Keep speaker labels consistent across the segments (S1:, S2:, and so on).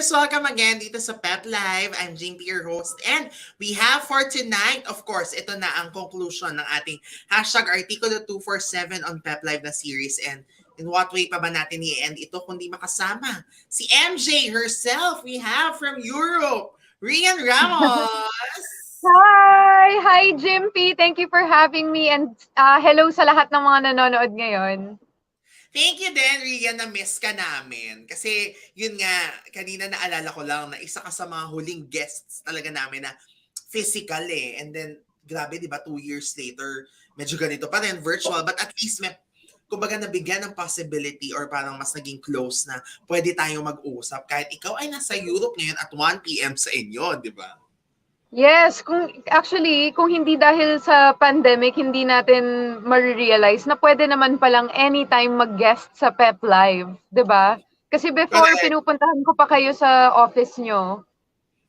S1: viewers, welcome again dito sa PEP Live. I'm Jimpy, your host. And we have for tonight, of course, ito na ang conclusion ng ating hashtag Artikulo 247 on PEP Live na series. And in what way pa ba natin i-end ito kundi makasama si MJ herself. We have from Europe, Rhian Ramos.
S2: Hi, Jimpy. Thank you for having me and hello sa lahat ng mga nanonood ngayon.
S1: Thank you din, Rhian, na miss ka namin. Kasi yun nga, kanina naalala ko lang na isa ka sa mga huling guests talaga namin na physical eh. And then, grabe, di ba, 2 years later, medyo ganito pa rin, virtual. But at least, kumbaga nabigyan ng possibility or parang mas naging close na pwede tayong mag-usap kahit ikaw ay nasa Europe ngayon at 1 p.m. sa inyo, di ba?
S2: Yes, kung hindi dahil sa pandemic, hindi natin ma-realize na pwede naman palang anytime mag-guest sa PEP Live, 'di ba? Kasi before, pinupuntahan ko pa kayo sa office nyo.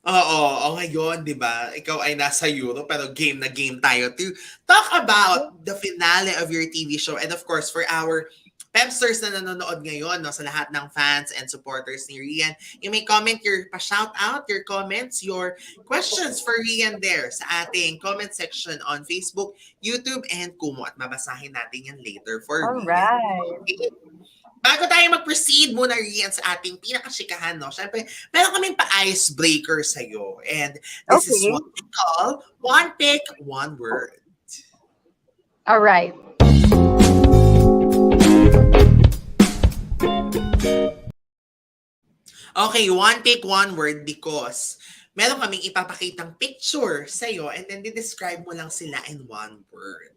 S1: Oo, ngayon, di ba? Ikaw ay nasa Europe, pero game na game tayo to talk about the finale of your TV show. And of course, for our Pepsters na nanonood ngayon, no, sa lahat ng fans and supporters ni Rhian, you may comment your pa-shout out, your comments, your questions for Rhian there sa ating comment section on Facebook, YouTube, and Kumu. At babasahin natin yan later for Rhian.
S2: Alright.
S1: Okay. Bago tayo mag-proceed muna, Rhian, sa ating pinakachikahan, no? Siyempre, meron kaming pa-icebreaker sa'yo. And this is what we call One Pick, One Word.
S2: Alright.
S1: Okay, one pick, one word because meron kaming ipapakitang picture sa'yo and then describe mo lang sila in one word.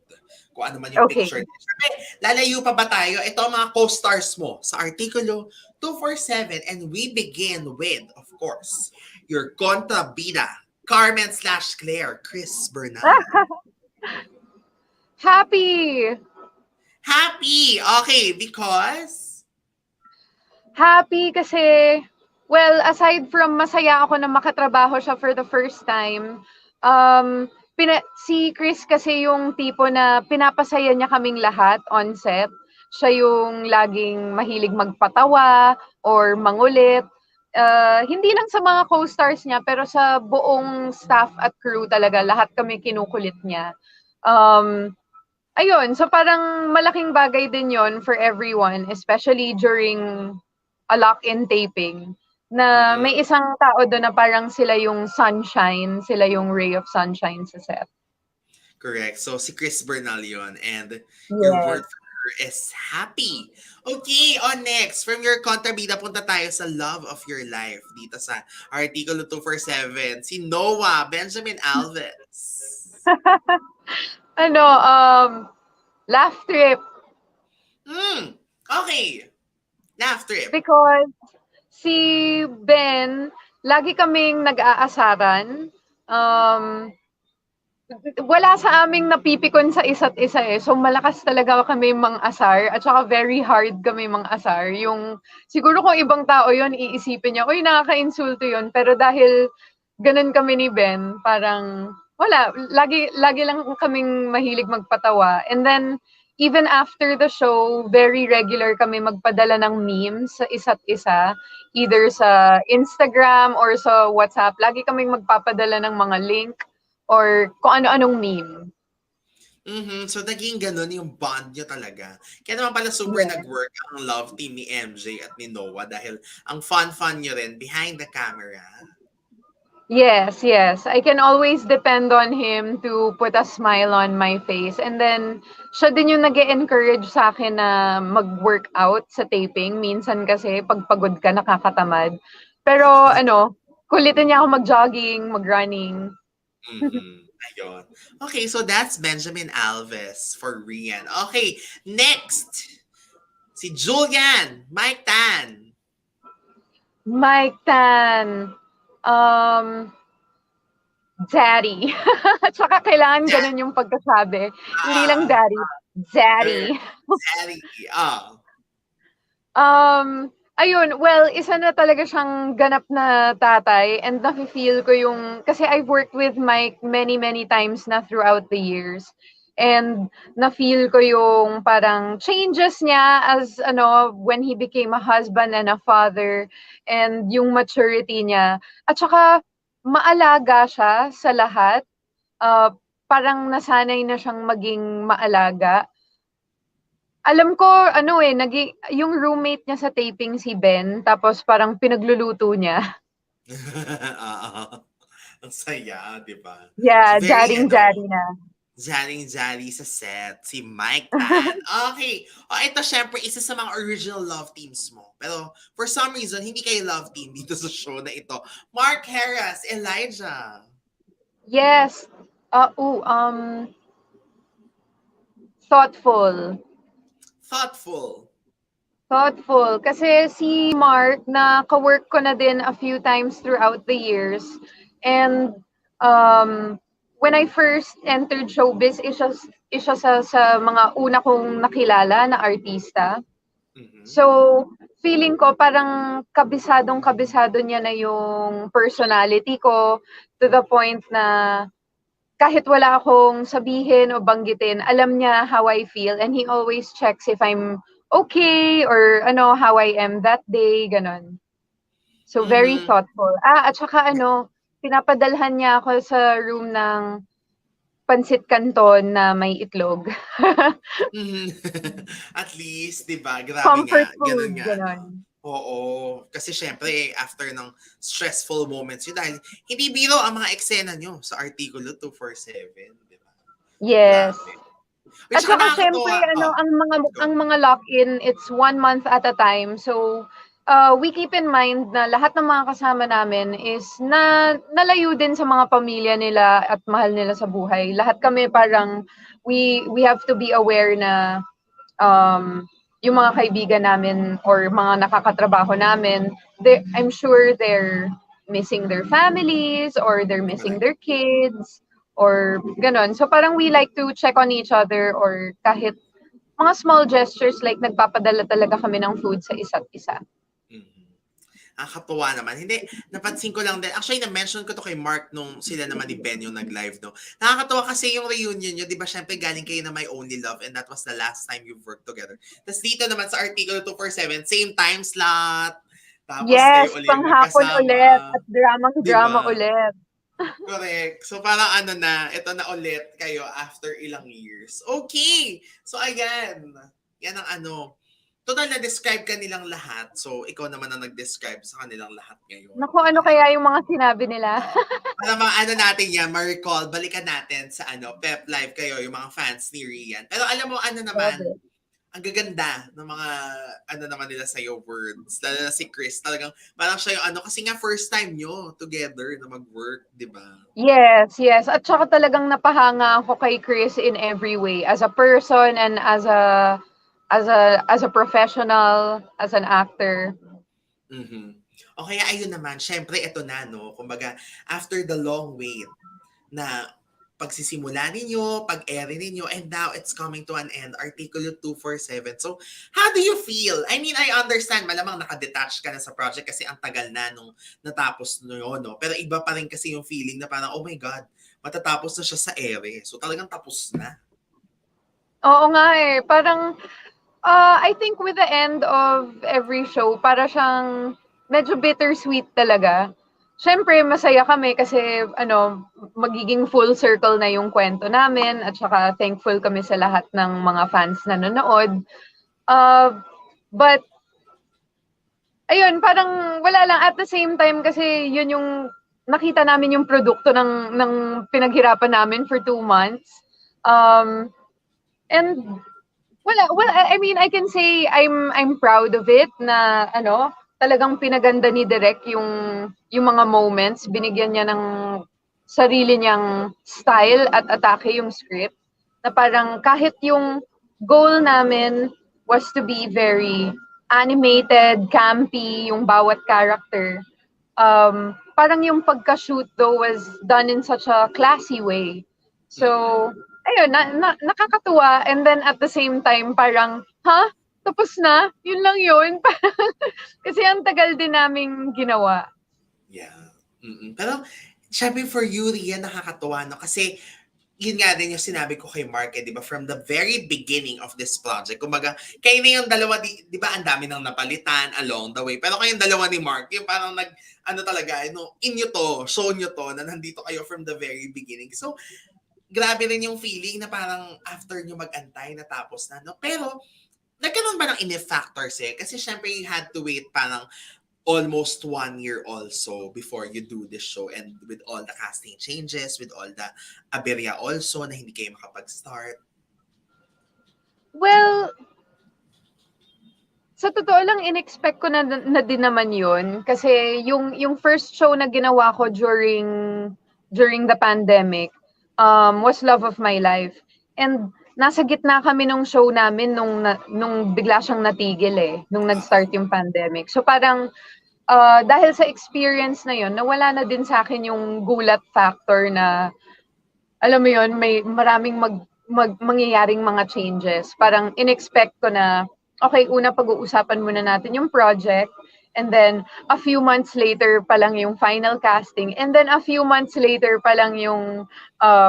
S1: Kung ano man yung picture. Siyempre, lalayo pa ba tayo? Ito ang mga co-stars mo sa Artikulo 247 and we begin with, of course, your kontrabida, Carmen/Claire, Chris Bernal.
S2: Happy!
S1: Happy! Okay, because?
S2: Happy kasi, well, aside from masaya ako na makatrabaho siya for the first time, si Chris kasi yung tipo na pinapasaya niya kaming lahat on set. Siya yung laging mahilig magpatawa or mangulit. Hindi lang sa mga co-stars niya, pero sa buong staff at crew talaga, lahat kami kinukulit niya. Ayun, so parang malaking bagay din yon for everyone, especially during a lock-in taping, na may isang tao doon na parang sila yung sunshine, sila yung ray of sunshine sa set.
S1: Correct. So, si Chris Bernal yun. And your word for her is happy. Okay, on next. From your kontrabida, punta tayo sa love of your life dito sa Artikulo 247. Si Noah Benjamin Alves.
S2: Laugh trip.
S1: Okay. Laugh trip.
S2: Because si Ben, lagi kaming nag-aasaran. Wala sa aming napipikon sa isa't isa eh. So malakas talaga kami mang-asar at saka very hard kami mang-asar. Yung siguro kung ibang tao yon iisipin niya, uy, nakaka-insulto yon. Pero dahil ganun kami ni Ben, parang wala, lagi lang kaming mahilig magpatawa. And then even after the show, very regular kami magpadala ng memes sa isa't isa, either sa Instagram or sa WhatsApp. Lagi kaming magpapadala ng mga link or kung ano-anong meme.
S1: So, naging ganun yung bond nyo talaga. Kaya naman pala super nag-work ang love team ni MJ at ni Noah dahil ang fun-fun nyo rin behind the camera.
S2: Yes. I can always depend on him to put a smile on my face. And then, siya din yung nag-encourage sa akin na mag-workout sa taping. Minsan kasi, pag pagod ka, nakakatamad. Pero, kulitin niya ako mag-jogging, mag-running.
S1: Ayun. Okay, so that's Benjamin Alves for Rhian. Okay, next. Si Julian, Mike Tan.
S2: Daddy. Tsaka kailangan ganun yung pagkasabi. Hindi lang daddy. Daddy. Ayun, well, isa na talaga siyang ganap na tatay and nafe-feel ko yung, kasi I've worked with Mike many times na throughout the years. And na-feel ko yung parang changes niya as when he became a husband and a father, and yung maturity niya. At saka maalaga siya sa lahat. Parang nasanay na siyang maging maalaga. Alam ko, yung roommate niya sa taping si Ben, tapos parang pinagluluto niya.
S1: Oo. Ang saya, di ba? So
S2: Yeah,
S1: very,
S2: jaring-jari na.
S1: jaring-jari sa set, si Mike Tan. Okay. O, ito syempre, isa sa mga original love teams mo. Pero, for some reason, hindi kayo love team dito sa show na ito. Mark Harris, Elijah.
S2: Yes. Thoughtful.
S1: Thoughtful.
S2: Thoughtful. Kasi si Mark, na ka-work ko na din a few times throughout the years. And when I first entered showbiz, isa sa mga una kong nakilala na artista.
S1: Mhm.
S2: So, feeling ko parang kabisado niya na yung personality ko, to the point na kahit wala akong sabihin o banggitin, alam niya how I feel, and he always checks if I'm okay, or how I am that day, ganon. So, very
S1: Mhm.
S2: thoughtful. At saka pinapadalhan niya ako sa room ng pansit canton na may itlog.
S1: Mhm. At least, 'di ba? Grabe
S2: Comfort
S1: nga,
S2: food,
S1: gano'n nga, 'no?
S2: ganon.
S1: Oo, kasi siyempre after ng stressful moments yun dahil hindi biro ang mga eksena niyo sa Artikulo 247, 'di ba?
S2: Yes.
S1: Grabe. At
S2: At
S1: saka
S2: saka siyempre
S1: nakakatuwa
S2: ang
S1: go.
S2: mga lock-in, it's 1 month at a time. So, we keep in mind na lahat ng mga kasama namin is nalayo din sa mga pamilya nila at mahal nila sa buhay. Lahat kami parang we have to be aware na yung mga kaibigan namin or mga nakakatrabaho namin, I'm sure they're missing their families, or they're missing
S1: Correct.
S2: their kids, or ganon. So parang we like to check on each other, or kahit mga small gestures like nagpapadala talaga kami ng food sa isa't isa.
S1: Mhm. Nakakatuwa naman. Hindi, napansin ko lang din. Actually, na-mention ko to kay Mark nung sila naman ni Ben yung nag-live, no? Nakakatuwa kasi yung reunion nyo, di ba, syempre galing kayo na My Only Love, and that was the last time you've worked together. Tapos dito naman sa Artikulo 247, same time slot. Tapos
S2: Yes,
S1: kayo uli yung
S2: panghapon ulit
S1: magkasama.
S2: at
S1: Di
S2: dramang-drama
S1: ba?
S2: ulit.
S1: Correct. So parang ito na ulit kayo after ilang years. Okay. So ayan, yan ang total na describe ka nilang lahat. So ikaw naman ang nag-describe sa kanilang lahat ngayon,
S2: Naku,
S1: 'di
S2: ano
S1: ba?
S2: kaya yung mga sinabi nila?
S1: Para natin yan, ma-recall, balikan natin sa PEP Live kayo, yung mga fans ni Rhian. Pero alam mo,
S2: Love
S1: naman,
S2: it.
S1: ang gaganda ng mga naman nila sa'yo words. Lalo na si Chris, talagang parang siya yung kasi nga first time nyo together na mag-work, di ba?
S2: Yes, yes. At saka talagang napahanga ako kay Chris in every way, as a person and as a professional, as an actor.
S1: Mhm. O kaya ayun naman, syempre ito na, no? Kumbaga, after the long wait na pagsisimula ninyo, pag-airing ninyo, and now it's coming to an end, Artikulo 247. So, how do you feel? I mean, I understand, malamang nakadetach ka na sa project kasi ang tagal na nung natapos nyo, no? Pero iba pa rin kasi yung feeling na parang, oh my God, matatapos na siya sa ere. So, talagang tapos na.
S2: Oo nga eh. Parang, I think with the end of every show, para siyang medyo bittersweet talaga. Siyempre, masaya kami kasi, magiging full circle na yung kwento namin, at saka thankful kami sa lahat ng mga fans na nanonood. But, ayun, parang wala lang. At the same time, kasi yun yung nakita namin yung produkto ng pinaghirapan namin for 2 months. And well, I mean, I can say I'm proud of it na talagang pinaganda ni Direk yung mga moments, binigyan niya ng sarili niyang style at atake yung script, na parang kahit yung goal namin was to be very animated, campy, yung bawat character. Parang yung pagka-shoot though was done in such a classy way.
S1: Mm-mm.
S2: So, ayun, nakakatuwa, and then at the same time parang, tapos na? Yun lang yun? Kasi ang tagal din naming ginawa.
S1: Yeah. Mm-mm. Pero, syempre for you, Rian, nakakatuwa, no? Kasi, yun nga din yung sinabi ko kay Mark, di ba? From the very beginning of this project, kumbaga, kayo na yung dalawa, di ba, ang dami nang napalitan along the way. Pero kayong dalawa ni Mark, yung parang ano talaga, inyo to, show nyo to, na nandito kayo from the very beginning. So, grabe rin yung feeling na parang after nyo mag-antay, natapos na, no? Pero, nagkaroon ba ng in factors Kasi syempre, you had to wait parang almost 1 year also before you do this show, and with all the casting changes, with all the aberya also na hindi kayo makapag-start.
S2: Well, sa totoo lang, in-expect ko na din naman yun. Kasi yung first show na ginawa ko during the pandemic was Love of My Life. And nasa gitna kami nung show namin nung bigla siyang natigil nung nag-start yung pandemic. So parang dahil sa experience na yun, nawala na din sa akin yung gulat factor na, alam mo yun, may maraming mangyayaring mga changes. Parang in-expect ko na, okay, una pag-uusapan muna natin yung project, and then a few months later pa lang yung final casting, and then a few months later pa lang yung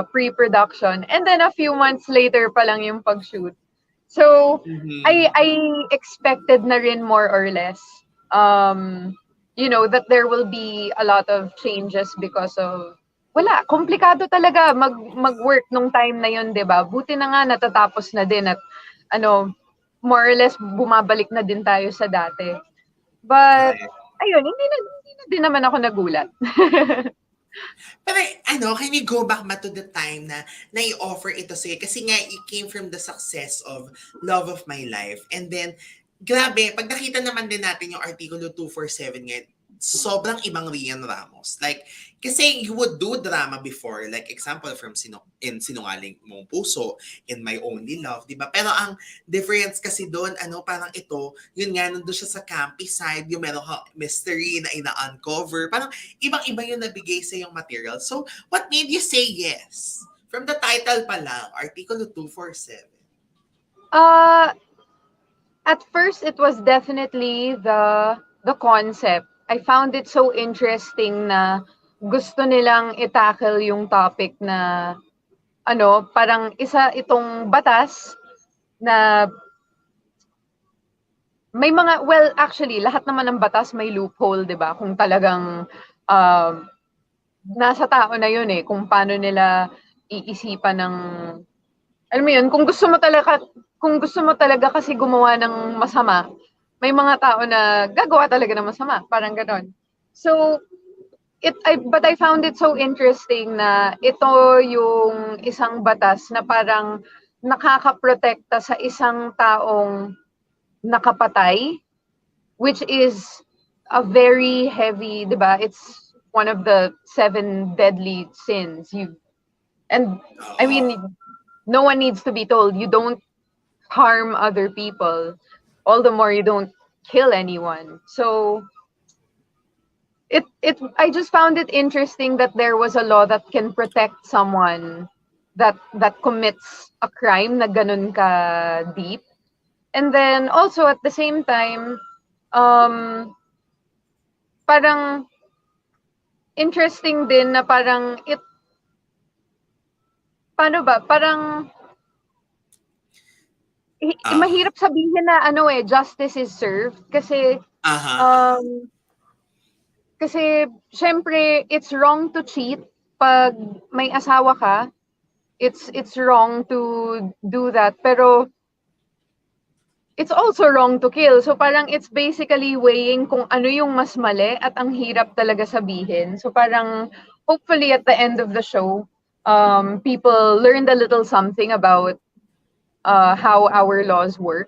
S2: pre-production, and then a few months later pa lang yung pag-shoot. So, I expected na rin more or less that there will be a lot of changes because of komplikado talaga mag-work nung time na yun, 'di ba? Buti na nga natatapos na din at more or less bumabalik na din tayo sa dati. But ayun, hindi na din naman ako nagulat.
S1: Pero can you go back to the time na i-offer ito sa'yo? Kasi nga, it came from the success of Love of My Life. And then, grabe, pag nakita naman din natin yung Artikulo 247 ngayon, sobrang ibang Rhian Ramos. Like, kasi you would do drama before, like example from Sinungaling Mong Puso, In My Only Love, di ba? Pero ang difference kasi doon, parang ito, yun nga, nandun siya sa campy side, yung meron ka mystery na ina-uncover, parang ibang-iba yung nabigay sa yung material. So, what made you say yes? From the title pa lang, Artikulo 247.
S2: At first, it was definitely the concept. I found it so interesting na gusto nilang i-tackle yung topic na parang isa itong batas na may mga, well, actually, lahat naman ng batas may loophole, 'di ba? Kung talagang nasa tao na yun kung paano nila iisipan ng, alam mo yun, kung gusto mo talaga kasi gumawa ng masama, may mga tao na gagawa talaga ng masama, parang ganon. So, but I found it so interesting na ito yung isang batas na parang nakakaprotekta sa isang taong nakapatay, which is a very heavy, di ba? It's one of the 7 deadly sins. And I mean, no one needs to be told, you don't harm other people. All the more you don't kill anyone. So I just found it interesting that there was a law that can protect someone that commits a crime na ganun ka deep. And then also at the same time, parang interesting din na parang paano ba? Parang mahirap sabihin na justice is served kasi kasi syempre it's wrong to cheat pag may asawa ka. It's wrong to do that, pero it's also wrong to kill. So parang it's basically weighing kung ano yung mas mali at ang hirap talaga sabihin. So parang hopefully at the end of the show, people learned a little something about how our laws work,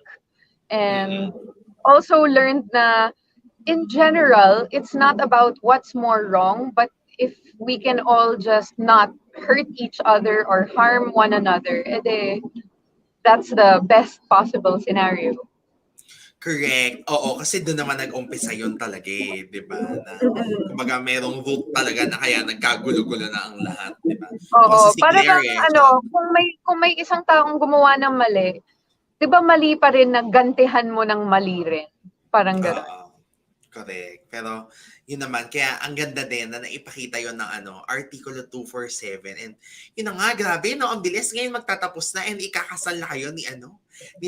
S2: and also learned na in general, it's not about what's more wrong, but if we can all just not hurt each other or harm one another, that's the best possible scenario.
S1: Correct. Oo, kasi doon naman nag-umpisa yun talaga di ba? Na, kumbaga, merong root talaga na kaya nagkagulo-gulo na ang lahat, di ba?
S2: Oo, si para bang kung may isang taong gumawa ng mali, di ba mali pa rin na gantihan mo ng mali rin? Parang gano'n.
S1: Correct. Pero yun naman, kaya ang ganda din na naipakita yon ng Artikulo 247. And yun na nga, grabe, no? Ang bilis ngayon magtatapos na and ikakasal na kayo ni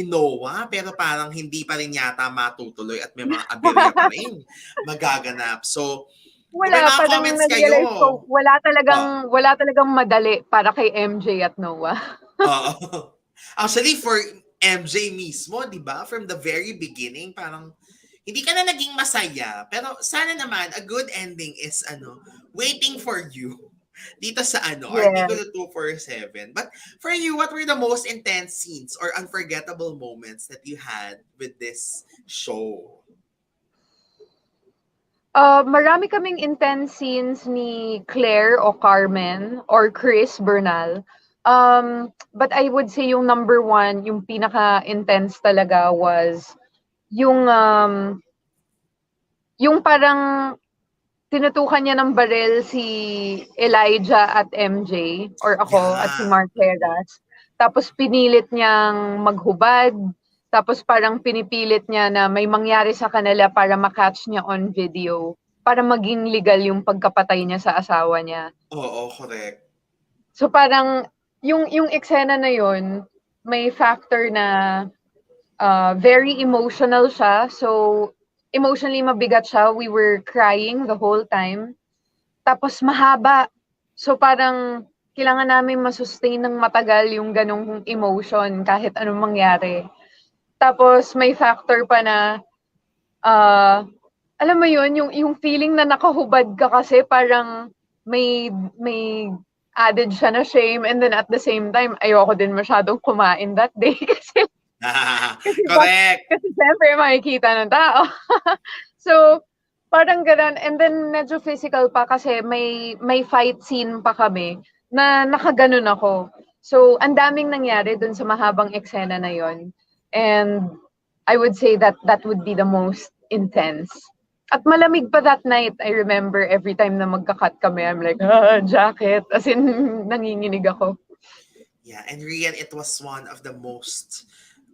S1: Noah. Pero parang hindi pa rin yata matutuloy at may mga aberya pa rin magaganap. So, kung may
S2: Wala,
S1: mga
S2: parang
S1: comments kayo,
S2: na-realize ko,
S1: oh,
S2: wala talagang madali para kay MJ at Noah.
S1: oo. Actually, for MJ mismo, di ba? From the very beginning, parang hindi ka na naging masaya. Pero sana naman, a good ending is waiting for you. Dito sa
S2: Yeah.
S1: Artikulo 247. But for you, what were the most intense scenes or unforgettable moments that you had with this show?
S2: Marami kaming intense scenes ni Claire o Carmen or Chris Bernal. But I would say yung number one, yung pinaka-intense talaga was yung parang tinutukan niya ng baril si Elijah at MJ or ako at si
S1: Yeah.
S2: Mark Heras. Tapos pinilit niyang maghubad. Tapos parang pinipilit niya na may mangyari sa kanila para makatch niya on video. Para maging legal yung pagkapatay niya sa asawa niya.
S1: Oo, correct.
S2: So parang yung eksena na yun, may factor na very emotional siya. So emotionally mabigat siya. We were crying the whole time. Tapos mahaba. So parang kailangan namin masustain ng matagal yung ganong emotion kahit anong mangyari. Tapos may factor pa na uh, alam mo yun, yung feeling na nakahubad ka kasi parang may added siya na shame, and then at the same time ayoko din masyadong kumain that day kasi
S1: Correct.
S2: kasi syempre makikita ng tao. So, parang gano'n, and then medyo physical pa kasi may fight scene pa kami na nakagano'n ako. So, ang daming nangyari dun sa mahabang eksena na yon. And I would say that that would be the most intense. At malamig pa that night. I remember every time na magka-cut kami, I'm like, jacket. As in, nanginginig ako.
S1: Yeah, and Rian, it was one of the most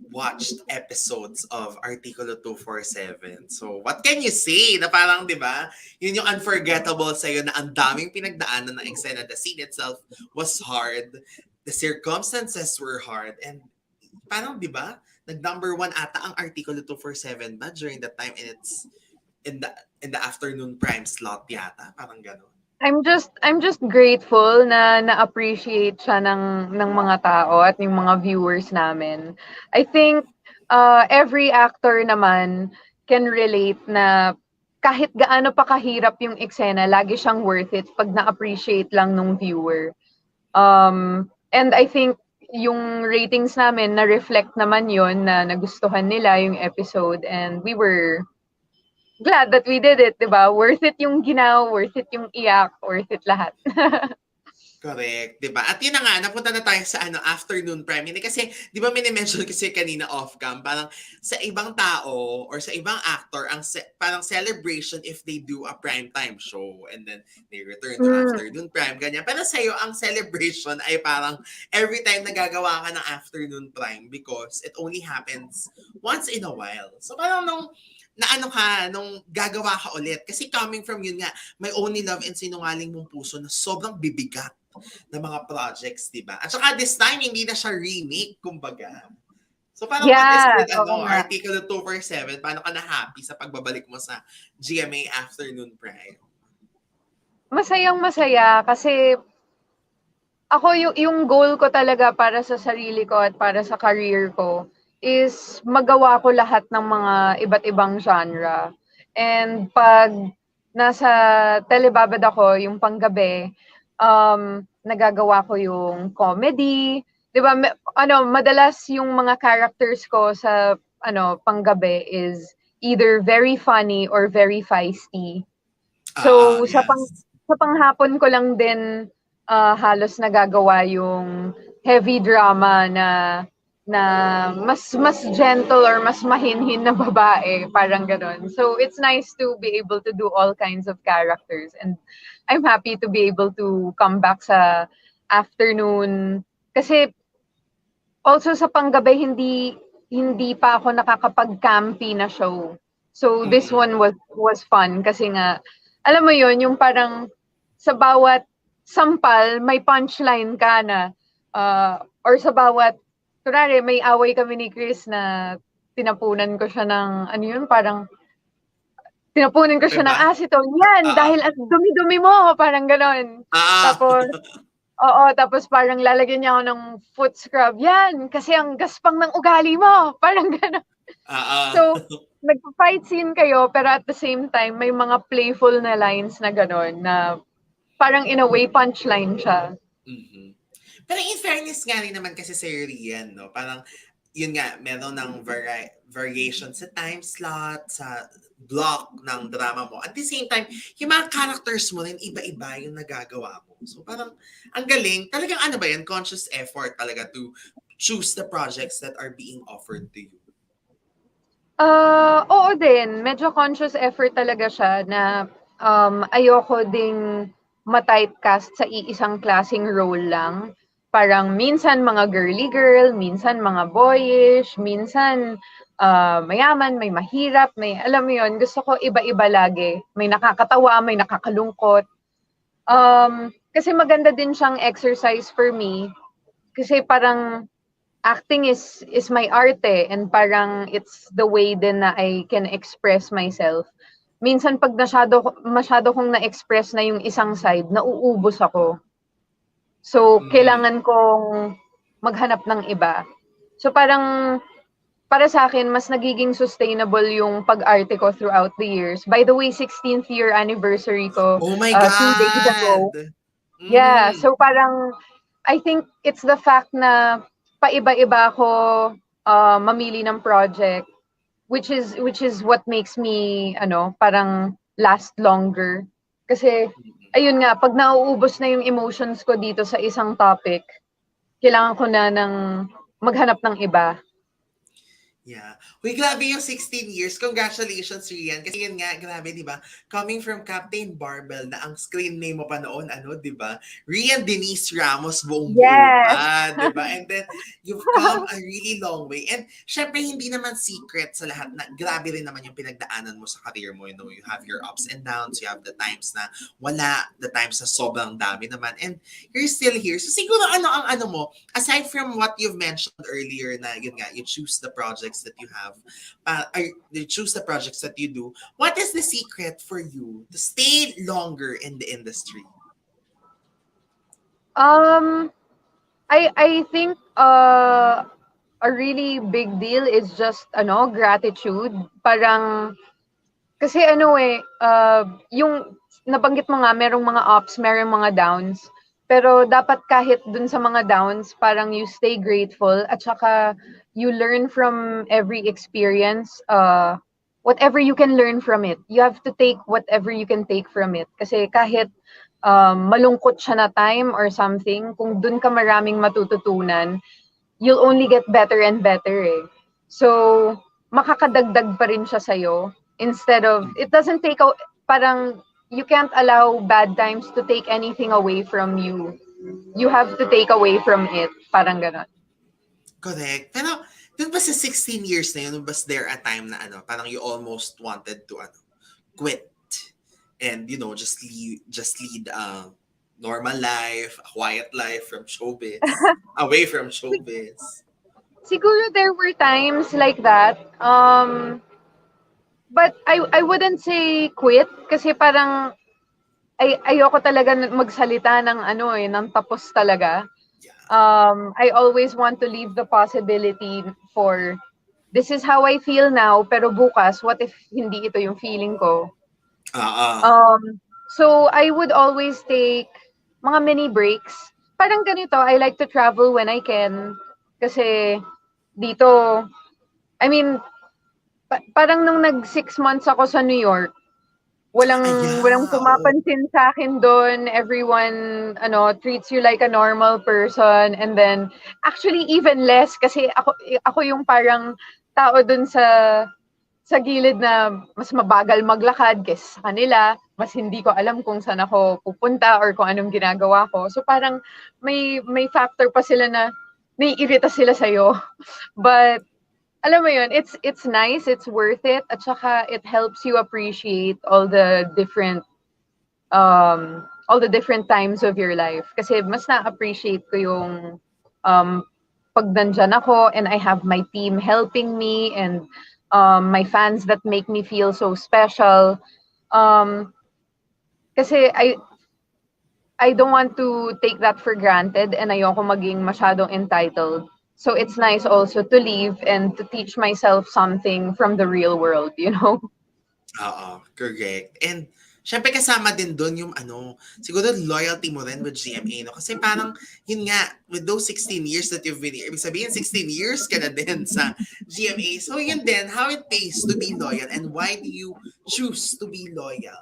S1: watched episodes of Artikulo 247. So, what can you say? Na parang, di ba, yun yung unforgettable sa'yo na ang daming pinagdaanan ng eksena. The scene itself was hard. The circumstances were hard. And parang, di ba, nag-number one ata ang Artikulo 247 ba during that time, and it's in the afternoon prime slot yata. Parang gano'n.
S2: I'm just grateful na na-appreciate siya ng mga tao at yung mga viewers namin. I think every actor naman can relate na kahit gaano pa kahirap yung eksena, lagi siyang worth it pag na-appreciate lang nung viewer. And I think yung ratings namin na-reflect naman yon na nagustuhan nila yung episode, and we were glad that we did it, 'di ba? Worth it yung ginaw, worth it yung iyak, worth it lahat.
S1: Correct, 'di ba? At yun na nga, napunta na tayo sa afternoon prime. Hindi kasi, 'di ba mini-mention kasi kanina off cam, parang sa ibang tao or sa ibang actor, parang celebration if they do a prime time show and then they return to
S2: Hmm.
S1: afternoon prime, ganyan. Pero sa'yo, ang celebration ay parang every time nagagawa ka ng afternoon prime because it only happens once in a while. So parang nung gagawa ka ulit, kasi coming from yun nga, may only love and sinungaling mong puso na sobrang bibigat ng mga projects, di ba? At saka this time, hindi na siya remake, kumbaga. So parang what is
S2: Yeah,
S1: with
S2: oo nga.
S1: Artikulo 247, paano ka na happy sa pagbabalik mo sa GMA Afternoon Prime?
S2: Masayang-masaya kasi ako yung goal ko talaga para sa sarili ko at para sa career ko is magawa ko lahat ng mga iba't ibang genre. And pag nasa telebabad ako, yung panggabi, nagagawa ko yung comedy. 'Di ba? Madalas yung mga characters ko sa panggabi is either very funny or very feisty. So
S1: Yes.
S2: sa panghapon ko lang din halos nagagawa yung heavy drama na mas gentle or mas mahinhin na babae, parang gano'n. So it's nice to be able to do all kinds of characters, and I'm happy to be able to come back sa afternoon kasi also sa panggabi hindi pa ako nakakapag-campy na show. So this one was fun kasi nga, alam mo yon yung parang sa bawat sampal, may punchline ka na. Or sa bawat, kunwari, may away kami ni Chris na tinapunan ko siya ng, ano yun, parang, tinapunan ko siya ng
S1: Diba?
S2: acetone. Yan, dahil at dumi-dumi mo, parang ganon.
S1: Ah,
S2: Tapos, oo, tapos parang lalagyan niya ako ng foot scrub. Yan, kasi ang gaspang ng ugali mo. Parang ganon. So, nagpa-fight scene kayo, pero at the same time, may mga playful na lines na ganon, na parang in a way, punchline siya.
S1: Mhm. Pero in fairness nga rin naman kasi sa Rian, no? Parang, yun nga, meron ng variation sa time slot, sa block ng drama mo. At the same time, yung mga characters mo rin, iba-iba yung nagagawa mo. So parang, ang galing. Talagang ano ba yan? Conscious effort talaga to choose the projects that are being offered to you.
S2: Oo din, medyo conscious effort talaga siya na ayoko ding ma-typecast sa iisang klaseng role lang. Parang minsan mga girly girl, minsan mga boyish, minsan mayaman, may mahirap, may alam mo yun, gusto ko iba-iba lagi. May nakakatawa, may nakakalungkot. Kasi maganda din siyang exercise for me. Kasi parang acting is my arte and parang it's the way din na I can express myself. Minsan pag masyado kong na-express na yung isang side, nauubos ako. So, kailangan kong maghanap ng iba. So, parang para sa akin, mas nagiging sustainable yung pag-arte ko throughout the years. By the way, 16th year anniversary ko
S1: Oh my
S2: 2 days ago.
S1: God!
S2: Yeah,
S1: Mm.
S2: so parang I think it's the fact na paiba-iba ako mamili ng project, which is what makes me parang last longer. Kasi ayun nga, pag nauubos na yung emotions ko dito sa isang topic, kailangan ko na ng maghanap ng iba.
S1: Yeah. Uy, grabe yung 16 years. Congratulations, Rian. Kasi yun nga, grabe, di ba? Coming from Captain Barbell na ang screen name mo pa noon, di ba? Rhian Denise Ramos, buong-buo
S2: Yes!
S1: pa, di ba? And then, you've come a really long way. And syempre, hindi naman secret sa lahat na grabe rin naman yung pinagdaanan mo sa career mo. You know, you have your ups and downs. You have the times na wala, the times na sobrang dami naman. And you're still here. So siguro ang ano mo, aside from what you've mentioned earlier na yun nga, you choose the projects that you have, you choose the projects that you do, what is the secret for you to stay longer in the industry?
S2: I think a really big deal is just gratitude. Parang kasi yung nabanggit mo nga merong mga ups, merong mga downs. Pero dapat kahit dun sa mga downs, parang you stay grateful at saka you learn from every experience. Whatever you can learn from it. You have to take whatever you can take from it. Kasi kahit malungkot siya na time or something, kung dun ka maraming matututunan, you'll only get better and better eh. So, makakadagdag pa rin siya sa'yo. Instead of, it doesn't take out, parang, you can't allow bad times to take anything away from you. You have to take away from it. Parang ganon.
S1: Correct. Pero, dun ba sa 16 years na yun, was there a time na parang you almost wanted to quit and just lead a normal life, a quiet life from showbiz, away from showbiz?
S2: Siguro there were times like that. But I wouldn't say quit kasi parang ayoko talaga magsalita ng ng tapos talaga. I always want to leave the possibility for this is how I feel now, pero bukas, what if hindi ito yung feeling ko? So I would always take mga mini breaks. Parang ganito, I like to travel when I can. Kasi dito, I mean, parang nung 6 months ako sa New York, walang pumapansin sa akin doon. Everyone treats you like a normal person, and then actually even less kasi ako yung parang tao doon sa gilid na mas mabagal maglakad kaysa sa kanila, mas hindi ko alam kung saan ako pupunta or kung anong ginagawa ko. So parang may factor pa sila na naiirita sila sa'yo. But alam mo yun, it's nice, it's worth it, at saka it helps you appreciate all the different times of your life. Kasi mas na-appreciate ko yung um, pag nandyan ako and I have my team helping me and my fans that make me feel so special. Um, kasi I don't want to take that for granted and ayoko maging masyadong entitled. So it's nice also to leave and to teach myself something from the real world, you know?
S1: Oo, correct. And syempre kasama din doon yung siguro loyalty mo rin with GMA, no? Kasi parang, yun nga, with those 16 years that you've been here, ibig sabihin 16 years ka na din sa GMA. So yun din, how it pays to be loyal and why do you choose to be loyal?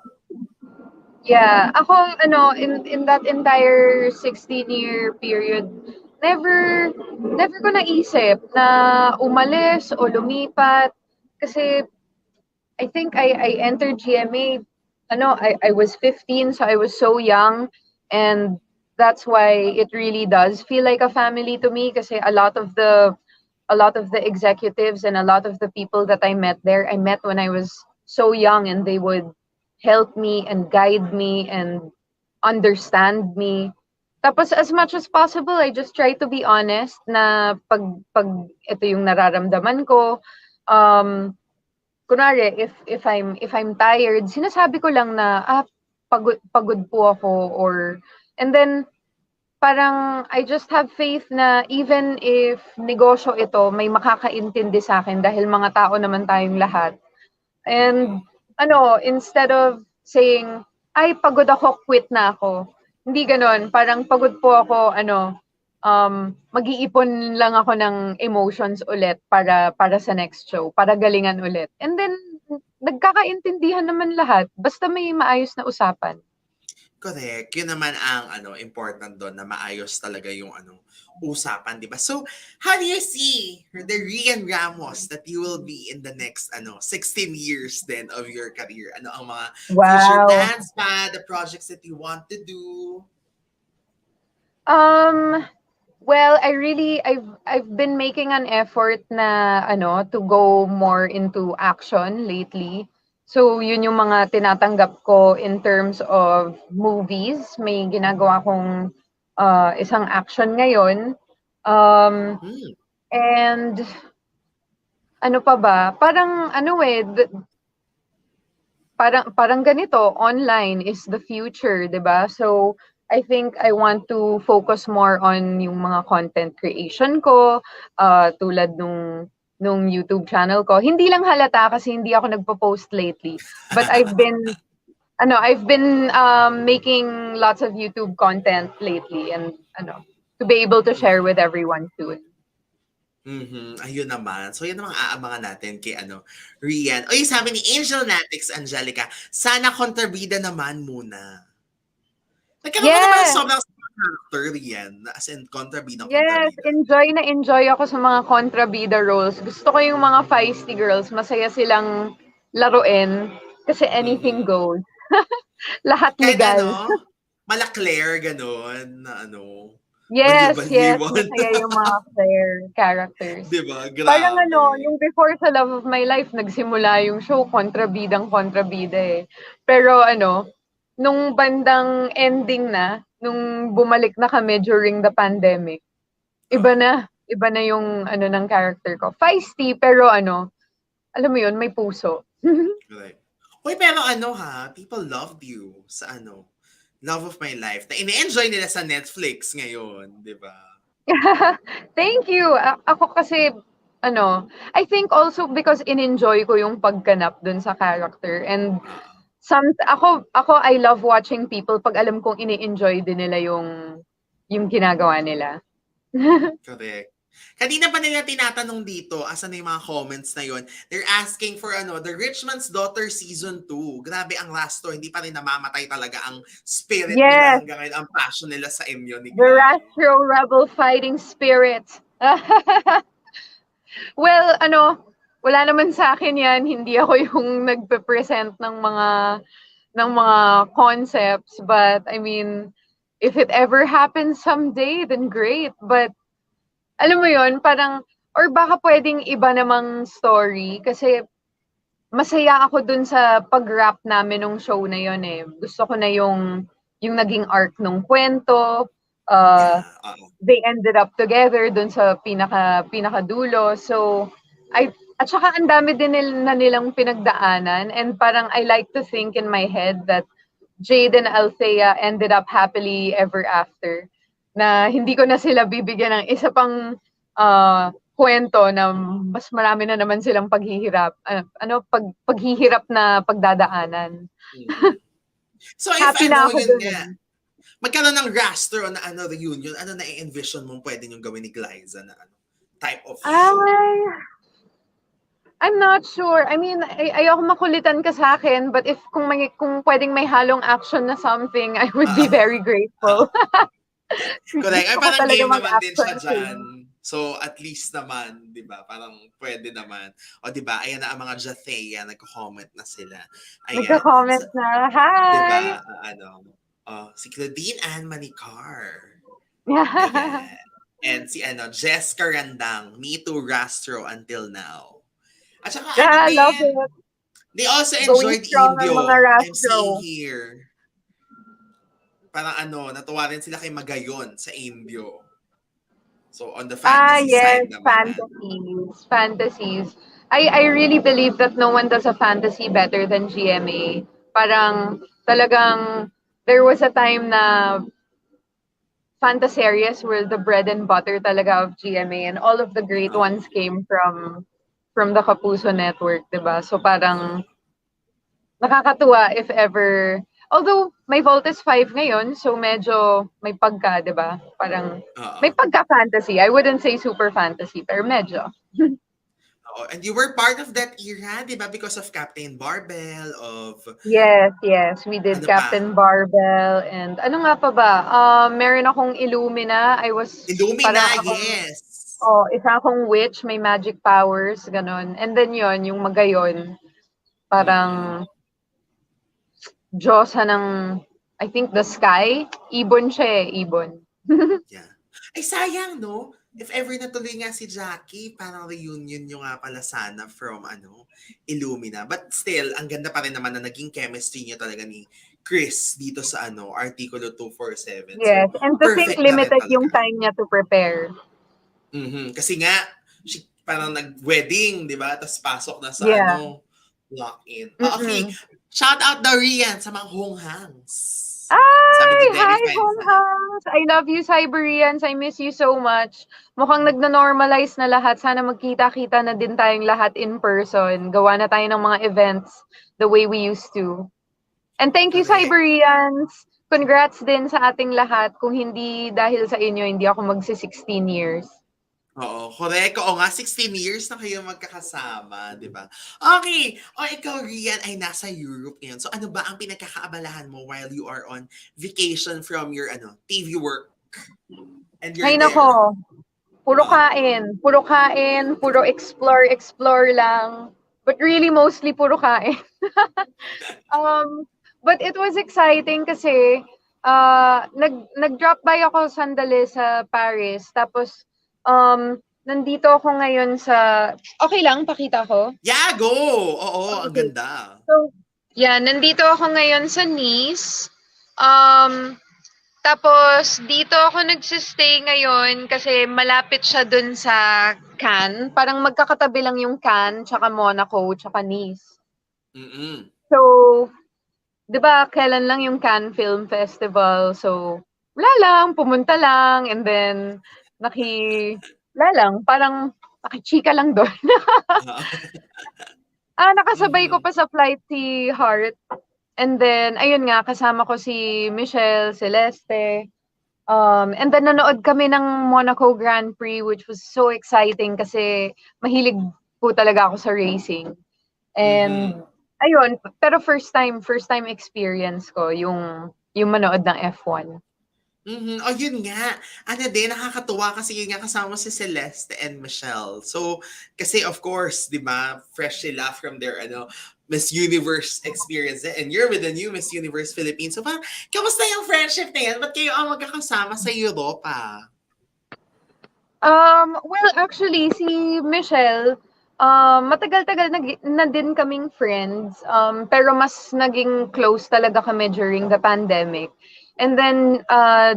S2: Yeah, ako in that entire 16-year period, never ko naisip na umalis o lumipat kasi I think I entered GMA I was 15, so I was so young, and that's why it really does feel like a family to me kasi a lot of the executives and a lot of the people that I met when I was so young, and they would help me and guide me and understand me. Tapos as much as possible, I just try to be honest na pag ito yung nararamdaman ko. Kunwari, if I'm tired, sinasabi ko lang na pagod po ako, or and then parang I just have faith na even if negosyo ito, may makakaintindi sa akin dahil mga tao naman tayong lahat. And instead of saying, "Ay, pagod ako, quit na ako." Hindi gano'n. Parang pagod po ako, mag-iipon lang ako ng emotions ulit para sa next show, para galingan ulit. And then nagkakaintindihan naman lahat basta may maayos na usapan.
S1: Correct. Yun naman ang important doon na maayos talaga yung usapan, di ba? So, how do you see the Rhian Ramos that you will be in the next 16 years then of your career? Ano ang mga future
S2: Wow.
S1: plans pa, the projects that you want to do?
S2: Well, I've been making an effort na to go more into action lately. So, yun yung mga tinatanggap ko in terms of movies. May ginagawa kong isang action ngayon.
S1: Hmm.
S2: And ano pa ba? Parang parang ganito, online is the future, 'di ba? So I think I want to focus more on yung mga content creation ko, tulad nung YouTube channel ko. Hindi lang halata kasi hindi ako nagpo-post lately. But I've been making lots of YouTube content lately, and to be able to share with everyone soon.
S1: Ayun naman. So, yan naman aabangan natin kay Rhian. Oy, sabi ni Angel Natix Angelica, sana kontrabida naman muna. Nagkaroon ka naman ng
S2: Yes,
S1: sobrang character, Rhian, as in kontrabida,
S2: yes,
S1: kontrabida.
S2: enjoy ako sa mga kontrabida roles. Gusto ko yung mga feisty girls, masaya silang laruin kasi anything
S1: Mhm.
S2: goes. Lahat
S1: Kahit
S2: legal.
S1: mala Claire, gano'n, na
S2: Yes, yes,
S1: baliw-baliwan.
S2: masaya yung mga fair characters.
S1: 'Di ba?
S2: Parang
S1: Grabe.
S2: yung before sa Love of My Life, nagsimula yung show, kontrabidang kontrabida eh. Pero nung bandang ending na, nung bumalik na kami during the pandemic,
S1: Oo,
S2: iba na yung ng character ko. Feisty, pero alam mo yun, may puso.
S1: correct. Uy, pero people loved you sa Love of My Life na ini-enjoy nila sa Netflix ngayon, 'di ba?
S2: Thank you. Ako kasi, I think also because in-enjoy ko yung pagganap dun sa character. And
S1: Oo,
S2: I love watching people pag alam kong ini-enjoy din nila yung ginagawa nila.
S1: correct. Kanina pa nila tinatanong dito, asan na yung mga comments na yon? They're asking for The Richman's Daughter Season 2. Grabe ang last to, hindi pa rin namamatay talaga ang spirit nila
S2: Yes,
S1: hanggang ngayon, ang passion nila sa inyo ni
S2: the
S1: Glenn.
S2: Rastro Rebel Fighting Spirit. Well, wala naman sa akin 'yan. Hindi ako yung nagpe-present ng mga concepts, but I mean, if it ever happens someday, then great. But alam mo 'yon, parang Or baka pwedeng iba namang story kasi masaya ako dun sa pag-wrap namin nung show na yon eh. Gusto ko na yung naging arc nung kwento.
S1: Yeah,
S2: They ended up together dun sa pinakadulo. So, at saka ang dami din na nilang pinagdaanan and parang I like to think in my head that Jade and Althea ended up happily ever after. Na hindi ko na sila bibigyan ng isa pang kwento na mas marami na naman silang paghihirap na pagdadaanan.
S1: mm. So if
S2: Happy na ako
S1: yun
S2: dun
S1: nga,
S2: eh.
S1: magkaroon ng raster o na reunion, ano na-envision mong pwede yung gawin ni Glyza na type of show?
S2: Ay, I'm not sure. I mean, ayoko makulitan ka sa akin, but kung pwedeng may halong action na something, I would be
S1: Ah,
S2: very grateful.
S1: correct. Ay,
S2: Gusto ko
S1: parang
S2: talaga
S1: game naman din
S2: mag-action
S1: siya dyan.
S2: scene.
S1: So, at least naman, di ba? Parang pwede naman. O, di ba? Ayan na ang mga Jathea, nagko-comment na sila. Ayan. So,
S2: Nagka-comment na,
S1: di
S2: hi!
S1: ba? Si Claudine Ann Manicar. Ayan. And si Jess Carandang, Me Too Rastro until now. At saka
S2: I love
S1: din,
S2: it.
S1: they also
S2: Going
S1: enjoyed
S2: strong ang mga
S1: Indio. I'm seeing
S2: Rastro.
S1: here. Parang natuwa rin sila kay Magayon sa Indio. So, on the fantasy
S2: Yes,
S1: side naman.
S2: fantasies. Fantasies. I really believe that no one does a fantasy better than GMA. Parang talagang there was a time na fantaseries were the bread and butter talaga of GMA and all of the great
S1: Oo.
S2: ones came from the Kapuso network, 'di ba? So parang nakakatuwa if ever. Although may Voltes 5 ngayon, so medyo may pagka, 'di ba? Parang
S1: Oo.
S2: may pagka-fantasy. I wouldn't say super fantasy, pero medyo.
S1: Oo. And you were part of that era, di ba? Because of Captain Barbell, of
S2: Yes, yes. We did
S1: ano pa?
S2: Captain Barbell and ano nga pa ba? Meron akong Illumina.
S1: Illumina,
S2: Parang ako,
S1: yes.
S2: isa akong witch, may magic powers, ganun. And then yon yung Magayon,
S1: Mm-mm.
S2: parang Diyosa ng, I think, the sky. Ibon siya eh, ibon.
S1: Yeah. Ay, sayang, no? If ever natuloy nga si Jackie, parang reunion nyo nga pala sana from, Illumina. But still, ang ganda pa rin naman na naging chemistry nyo talaga ni Chris dito sa, Artikulo 247.
S2: Yes,
S1: So,
S2: and to think
S1: perfect na rin
S2: limited yung
S1: talaga.
S2: time niya to prepare.
S1: Kasi nga, parang nag-wedding, di ba? Tapos pasok na sa,
S2: Yeah.
S1: lock-in. Okay,
S2: Mm-mm.
S1: shout out daw Rhian sa mga honghangs. Sabi
S2: Ay!
S1: ni
S2: Hi,
S1: Debbie Fine.
S2: Honghas! I love you, Siberians. I miss you so much. Mukhang nagna-normalize na lahat. Sana magkita-kita na din tayong lahat in person. Gawa na tayo ng mga events the way we used to. And thank you,
S1: Correct.
S2: Siberians! Congrats din sa ating lahat. Kung hindi dahil sa inyo, hindi ako magsi-16 years.
S1: Oo, correct. Oo nga, 16 years na kayo magkakasama, di ba? Okay. O ikaw, Rian, ay nasa Europe ngayon. So ano ba ang pinagkakaabalahan mo while you are on vacation from your TV work and you're
S2: Ay
S1: there?
S2: nako, puro
S1: Oo.
S2: kain. Puro kain, puro explore lang. But really, mostly puro kain. Um, but it was exciting kasi nag-drop by ako sandali sa Paris. Tapos, nandito ako ngayon sa... Okay lang, pakita ko?
S1: Yeah, go! Oo, ang
S2: Okay.
S1: ganda.
S2: So, yeah, nandito ako ngayon sa Nice. Um, Tapos, dito ako nagsistay ngayon kasi malapit siya dun sa Cannes. Parang magkakatabi lang yung Cannes, tsaka Monaco, tsaka Nice.
S1: Mm-mm.
S2: So, 'di ba, kailan lang yung Cannes Film Festival. So, wala lang, pumunta lang, and then, wala lang, parang nakichika lang doon. Nakasabay ko
S1: Mhm.
S2: pa sa flight si Heart. And then, ayun nga, kasama ko si Michelle, Celeste. And then nanood kami ng Monaco Grand Prix, which was so exciting kasi mahilig po talaga ako sa racing.
S1: Mhm.
S2: And ayun, pero first time experience ko yung manood ng F1.
S1: Mhm. Oh, yun nga. Ano din, nakakatuwa kasi yun nga kasama si Celeste and Michelle. So, kasi of course, di ba, fresh sila from their Miss Universe experience and you're with the new Miss Universe Philippines. So, parang, kamusta yung friendship na yan? Ba't kayo ang magkakasama sa Europa?
S2: Well, actually, si Michelle, matagal-tagal na din kaming friends, pero mas naging close talaga kami during the pandemic. And then,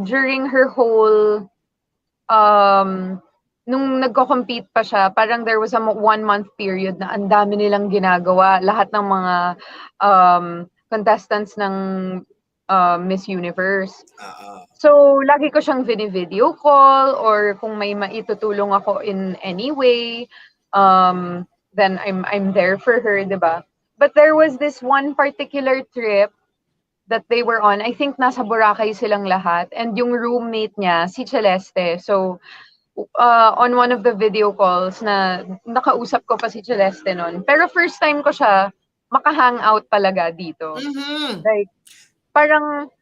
S2: during her whole, um, nung nagko-compete pa siya, parang there was a 1 month period na ang dami nilang ginagawa. Lahat ng mga contestants ng Miss Universe.
S1: Oo.
S2: So, lagi ko siyang vini-video call or kung may maitutulong ako in any way, then I'm there for her, 'di ba? But there was this one particular trip that they were on. I think nasa Boracay silang lahat and yung roommate niya si Celeste. So, on one of the video calls na nakausap ko pa si Celeste nun. Pero first time ko siya maka-hangout talaga dito.
S1: Mhm.
S2: Like, parang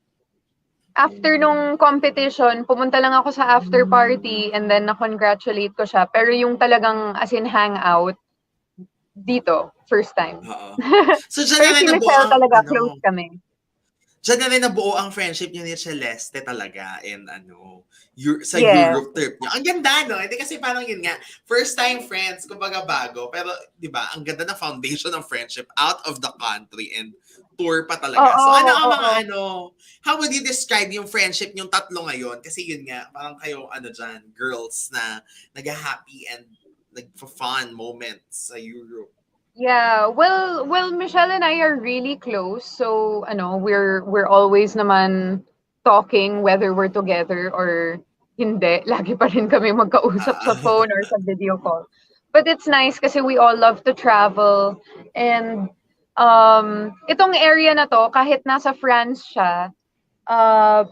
S2: after nung competition, pumunta lang ako sa after party and then na-congratulate ko siya. Pero yung talagang as in hangout, dito, first time.
S1: Oo. So diyan
S2: Pero
S1: na
S2: si
S1: rin nabuo
S2: Michelle
S1: ang
S2: talaga,
S1: ano,
S2: close kami.
S1: diyan na rin nabuo ang friendship niyo ni Celeste talaga in sa
S2: Yes.
S1: Europe trip niyo. Ang ganda, no? Hindi kasi parang yun nga, first time friends, kumbaga bago, pero di ba, ang ganda ng foundation ng friendship out of the country and tour pa talaga.
S2: Oo,
S1: So ano ang mga
S2: oo.
S1: how would you describe yung friendship yung tatlo ngayon? Kasi yun nga, parang kayo dyan, girls na nag-happy and nag-fun moments sa Europe.
S2: Yeah, well, Michelle and I are really close. So, we're always naman talking whether we're together or hindi. Lagi pa rin kami magkausap sa
S1: Ah,
S2: phone or sa video call. But it's nice kasi we all love to travel and itong area na to kahit nasa France siya, uh,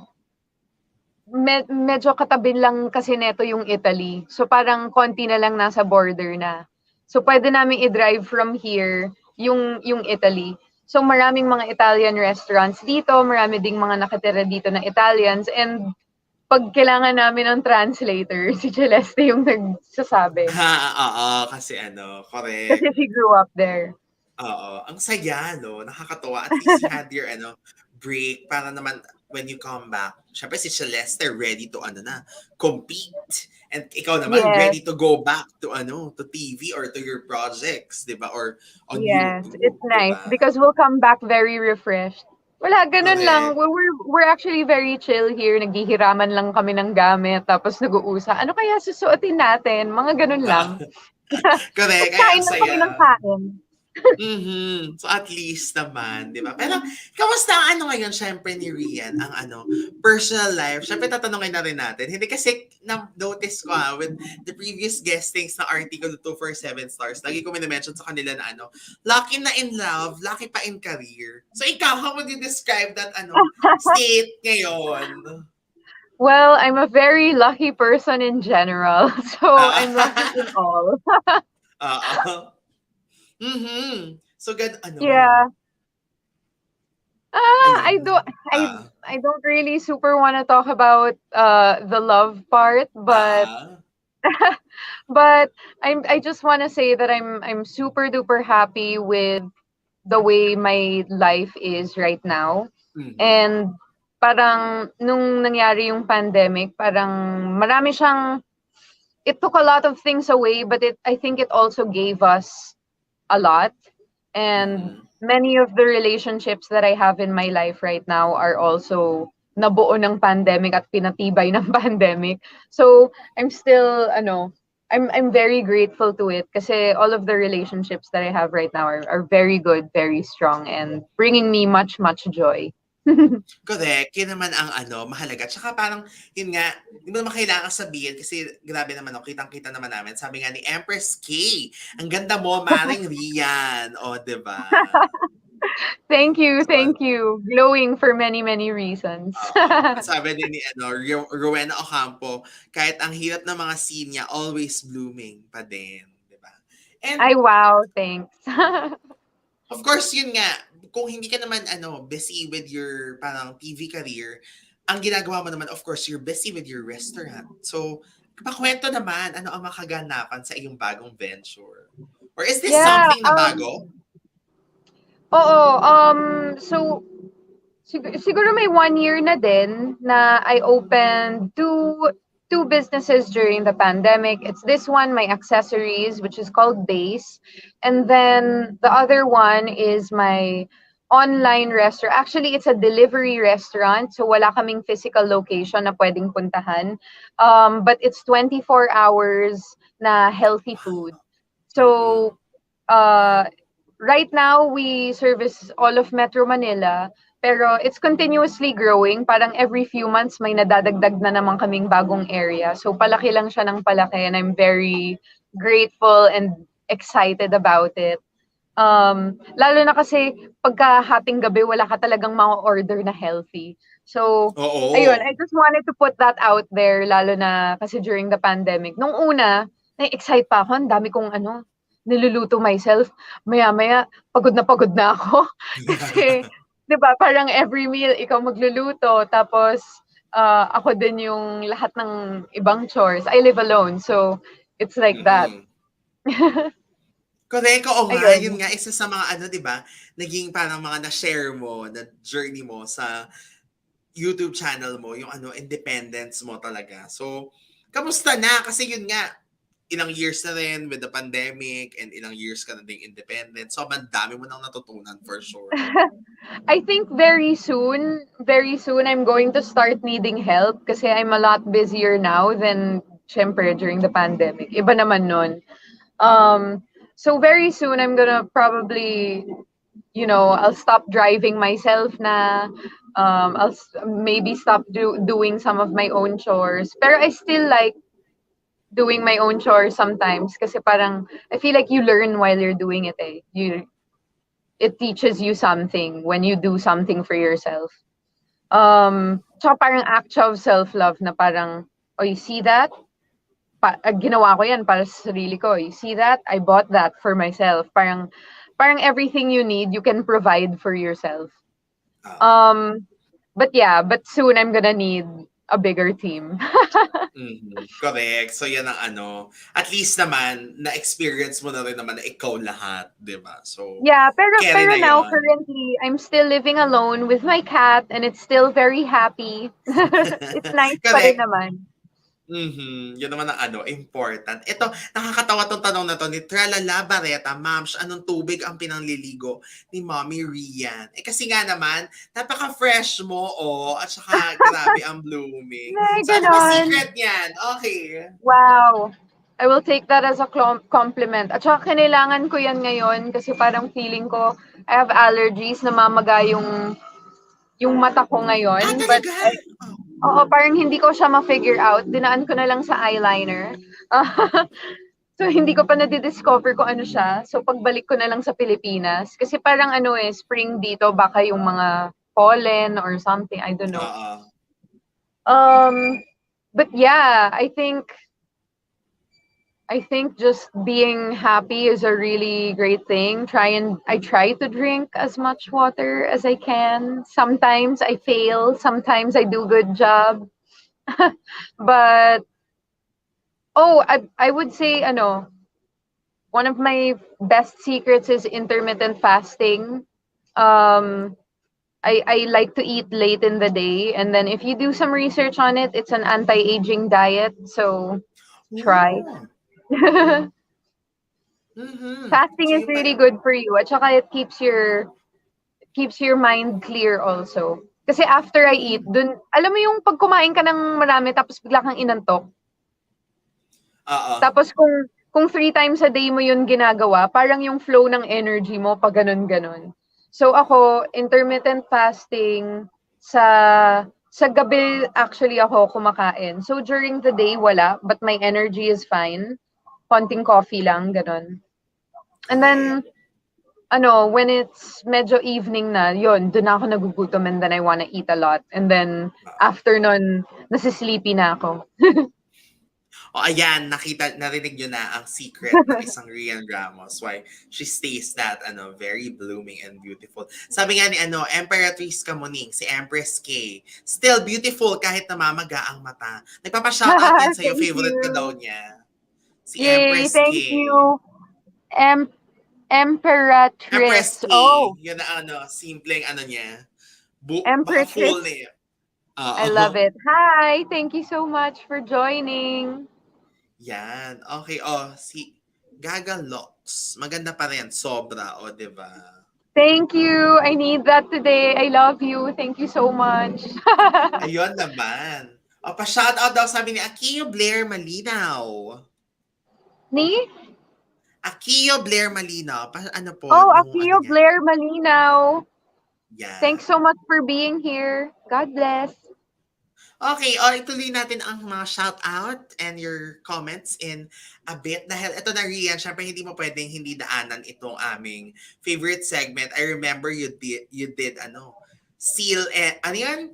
S2: medyo katabi lang kasi neto yung Italy. So parang konti na lang nasa border na. So pwede namin i-drive from here yung Italy. So maraming mga Italian restaurants dito, marami ding mga nakatira dito na Italians and pag kailangan namin ng translator, si Celeste yung nagsasabi.
S1: oo, kasi
S2: Kasi
S1: correct.
S2: she grew up there.
S1: Oo, ang saya 'no, nakakatuwa. At least you had your break para naman when you come back, siyempre si Celeste ready to compete. And ikaw naman
S2: Yes,
S1: ready to go back to TV or to your projects, 'di ba? Or on
S2: yes.
S1: YouTube,
S2: It's
S1: 'di
S2: nice
S1: ba?
S2: because we'll come back very refreshed. Wala, ganun lang.
S1: Correct.
S2: We're actually very chill here. Naghihiraman lang kami ng gamit, tapos nag-uusa. Ano kaya susuotin natin? Mga ganun lang.
S1: Correct,
S2: Tapos
S1: ay ang
S2: kain lang kami
S1: saya.
S2: ng kain.
S1: Mhm. So at least naman, 'di ba? Pero kamusta ang ngayon siyempre ni Rhian ang personal life? Siyempre tatanungin na rin natin. Hindi kasi na-notice ko with the previous guestings na Artikulo 247 stars. Lagi ko mini-mention sa kanila na lucky na in love, lucky pa in career. So ikaw, how would you describe that state ngayon?
S2: Well, I'm a very lucky person in general. So, I'm lucky in
S1: Ah,
S2: all.
S1: Oo. Mhm. So
S2: Yeah. I
S1: ayun.
S2: don't I
S1: Ah,
S2: I don't really super want to talk about the love part, but
S1: ah,
S2: but I just want to say that I'm super duper happy with the way my life is right now.
S1: mhm.
S2: And parang nung nangyari yung pandemic, parang marami siyang it took a lot of things away, but I think it also gave us a lot. And
S1: Mhm.
S2: many of the relationships that I have in my life right now are also nabuo ng pandemic at pinatibay ng pandemic. So I'm still I'm very grateful to it kasi all of the relationships that I have right now are very good, very strong and bringing me much much joy.
S1: Correct, yun naman ang mahalaga. Tsaka parang, yun nga, hindi mo naman kailangan sabihin kasi grabe naman, kitang-kita naman namin. Sabi nga ni Empress K, ang ganda mo, Maring Rian. O, di ba?
S2: Thank you,
S1: So,
S2: thank you. Glowing for many many reasons.
S1: oo. At sabi din ni Rowena Ocampo, kahit ang hirap ng mga scene niya, always blooming pa din. Di ba? And
S2: Ay wow, thanks.
S1: of course, yun nga, kung hindi ka naman busy with your parang TV career, ang ginagawa mo naman, of course, you're busy with your restaurant. So, pakwento naman, ano ang makaganapan sa iyong bagong venture? Or is this
S2: Yeah,
S1: something na bago?
S2: oo, so siguro may 1 year na din na I opened two. two businesses during the pandemic. It's this one, my accessories, which is called Base. And then the other one is my online restaurant. Actually, it's a delivery restaurant. So wala kaming physical location na pwedeng puntahan. But it's 24 hours na healthy food.
S1: Mm-mm.
S2: So uh, right now, we service all of Metro Manila. Pero it's continuously growing. Parang every few months may nadadagdag na naman kaming bagong area. So palaki lang siya ng palaki and I'm very grateful and excited about it. Lalo na kasi pagka hating gabi wala ka talagang ma-order na healthy. So, ayun, I
S1: Oo.
S2: just wanted to put that out there lalo na kasi during the pandemic. Nung una, na-excite pa ako, ang dami kong niluluto myself. Maya-maya, pagod na ako. Kasi, 'di ba, parang every meal ikaw magluluto tapos ako din yung lahat ng ibang chores. I live alone, so it's like that.
S1: Mm-mm. Correct, oo nga. Yun
S2: Ayun.
S1: nga, isa sa mga ano, di ba, naging parang mga na-share mo, na journey mo sa YouTube channel mo, yung ano, independence mo talaga. So, kamusta na? Kasi yun nga, ilang years na rin with the pandemic and ilang years ka na ding independent. So, ang dami mo nang natutunan for sure.
S2: I think very soon, I'm going to start needing help kasi I'm a lot busier now than syempre during the pandemic. Iba naman nun. Um, so very soon, I'm gonna probably, I'll stop driving myself na. Maybe stop doing some of my own chores. Pero I still like doing my own chores sometimes kasi parang I feel like you learn while you're doing it eh. It teaches you something when you do something for yourself. Tsaka parang act of self-love na parang, oh, you see that? Ginawa ko yan para sa sarili ko. You see that? I bought that for myself. Parang everything you need, you can provide for yourself.
S1: Oo.
S2: Um, but soon I'm gonna need a bigger team.
S1: Correct. So, yan ang ano. At least naman, na-experience mo na rin naman na ikaw lahat, di ba? So,
S2: Yeah,
S1: carry
S2: pero
S1: na
S2: now
S1: yon.
S2: currently I'm still living alone with my cat and it's still very happy. It's nice pa rin
S1: Correct.
S2: naman.
S1: Yun naman ang ano, important. Ito, nakakatawa tong tanong na to ni Tralala Bareta, Ma'ams, anong tubig ang pinangliligo ni Mommy Rhian? Eh kasi nga naman, napaka-fresh mo, oh, at saka grabe ang blooming.
S2: Nay,
S1: So ano ba
S2: ganon.
S1: secret niyan? Okay.
S2: Wow. I will take that as a compliment. At saka kailangan ko yan ngayon kasi parang feeling ko I have allergies, namamaga yung mata ko
S1: Ah,
S2: ngayon. But
S1: talaga? Oh.
S2: oo, parang hindi ko siya ma-figure out. Dinaan ko na lang sa eyeliner. So hindi ko pa nadi-discover kung ano siya. So pagbalik ko na lang sa Pilipinas kasi parang spring dito baka yung mga pollen or something, I don't know.
S1: Oo.
S2: Um but yeah, I think just being happy is a really great thing. I try to drink as much water as I can. Sometimes I fail, sometimes I do good job. But I would say one of my best secrets is intermittent fasting. Um I like to eat late in the day and then if you do some research on it, it's an anti-aging diet, so try.
S1: Oh.
S2: Fasting
S1: So
S2: is
S1: yun
S2: really
S1: pala.
S2: good for you at saka it keeps your mind clear also. Kasi after I eat, alam mo yung pag kumain ka ng marami tapos bigla kang inantok.
S1: Oo.
S2: Tapos kung 3 times a day mo yun ginagawa, parang yung flow ng energy mo pag ganun-ganun. So ako, intermittent fasting, sa gabi actually ako kumakain. So during the day, wala, but my energy is fine. Konting coffee lang, ganun. And then,
S1: Correct.
S2: when it's medyo evening na, yun, dun na ako nagugutom and then I wanna eat a lot. And then, after nun, nasisleepy na ako.
S1: O ayan, narinig nyo na ang secret ng isang Rhian Ramos, why she stays that, very blooming and beautiful. Sabi nga ni, Emperatrice Kamuning, si Empress K, still beautiful kahit namamaga ang mata. Nagpapa-shoutout yan sa'yo,
S2: Thank
S1: favorite ka daw
S2: you.
S1: niya. Si
S2: Yay,
S1: Empress K.
S2: thank you. Em
S1: Empress
S2: Emperatrice.
S1: K,
S2: Oh,
S1: yun na simpleng niya. Baka full
S2: Emperatrice.
S1: name.
S2: I love
S1: Oo.
S2: it. Hi! Thank you so much for joining.
S1: Yan. Okay, si Gaga Locks. Maganda pa rin. Sobra, di ba?
S2: Thank you. I need that today. I love you. Thank you so much.
S1: Ayun naman. Pa-shoutout daw sabi ni Akio Blair Malinaw.
S2: Ni?
S1: Akio Blair Malinaw. Ano po,
S2: Oh,
S1: nung ano
S2: Akio
S1: niya.
S2: Blair Malinaw.
S1: Yan.
S2: Thanks so much for being here. God bless.
S1: Okay, ituloy natin ang mga shout-out and your comments in a bit. Dahil ito na, Rhian, syempre hindi mo pwedeng hindi daanan itong aming favorite segment. I remember you did seal, ano yan?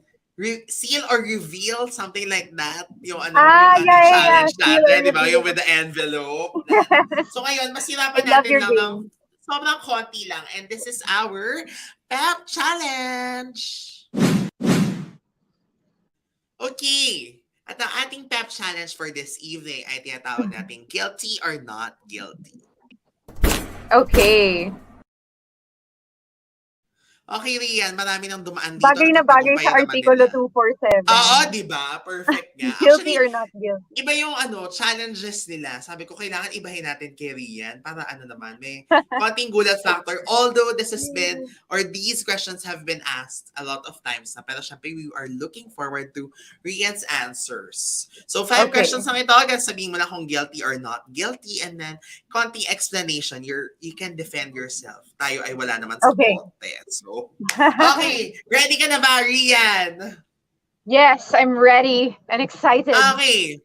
S1: Seal or reveal, something like that. Yung
S2: Yeah.
S1: challenge
S2: Seal or
S1: natin, di ba? Yung
S2: reveal.
S1: with the envelope.
S2: Yes.
S1: So ngayon,
S2: I
S1: masirapan
S2: love
S1: natin
S2: your
S1: lang ng
S2: game.
S1: sobrang konti lang. And this is our PEP Challenge. Okay. At ang ating PEP challenge for this evening ay tinatawag natin guilty or not guilty.
S2: Okay.
S1: Okay, Rhian, marami nang dumaan dito.
S2: Bagay na bagay sa
S1: Nagtatagumpayan naman
S2: Artikulo
S1: nila.
S2: 247.
S1: Oo, di ba? Perfect nga.
S2: Guilty
S1: Actually,
S2: or not guilty.
S1: iba yung challenges nila. Sabi ko, kailangan ibahin natin kay Rhian para naman, may konting gulat factor. Although this has been, or these questions have been asked a lot of times na, pero syempre we are looking forward to Rhian's answers. So 5
S2: Okay.
S1: questions lang ito. Agad sabihin mo lang kung guilty or not guilty, and then konting explanation. You can defend yourself. Tayo ay wala naman sa
S2: Okay.
S1: korte. So, okay. Ready ka na ba, Rhian?
S2: Yes, I'm ready and excited.
S1: Okay.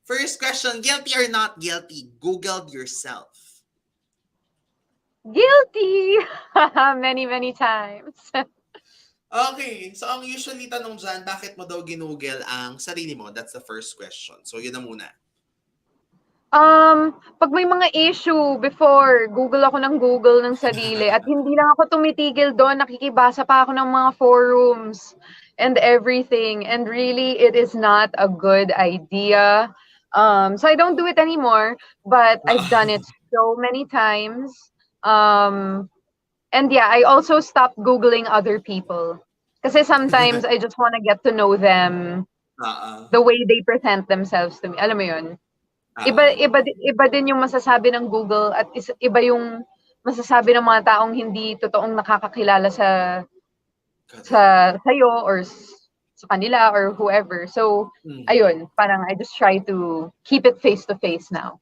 S1: First question, guilty or not guilty? Googled yourself.
S2: Guilty! Many times.
S1: Okay. So, ang usually tanong dyan, bakit mo daw ginugel ang sarili mo? That's the first question. So, yun na muna.
S2: Pag may mga issue before, Google ako ng Google ng sarili at hindi lang ako tumitigil doon, nakikibasa pa ako ng mga forums and everything. And really, it is not a good idea. So I don't do it anymore, but I've done it so many times. And yeah, I also stopped Googling other people. Kasi sometimes I just want to get to know them the way they present themselves to me. Alam mo yun? Iba din yung masasabi ng Google at iba yung masasabi ng mga taong hindi totoong nakakakilala sa'yo or sa kanila or whoever. So, ayun, parang I just try to keep it face to face now.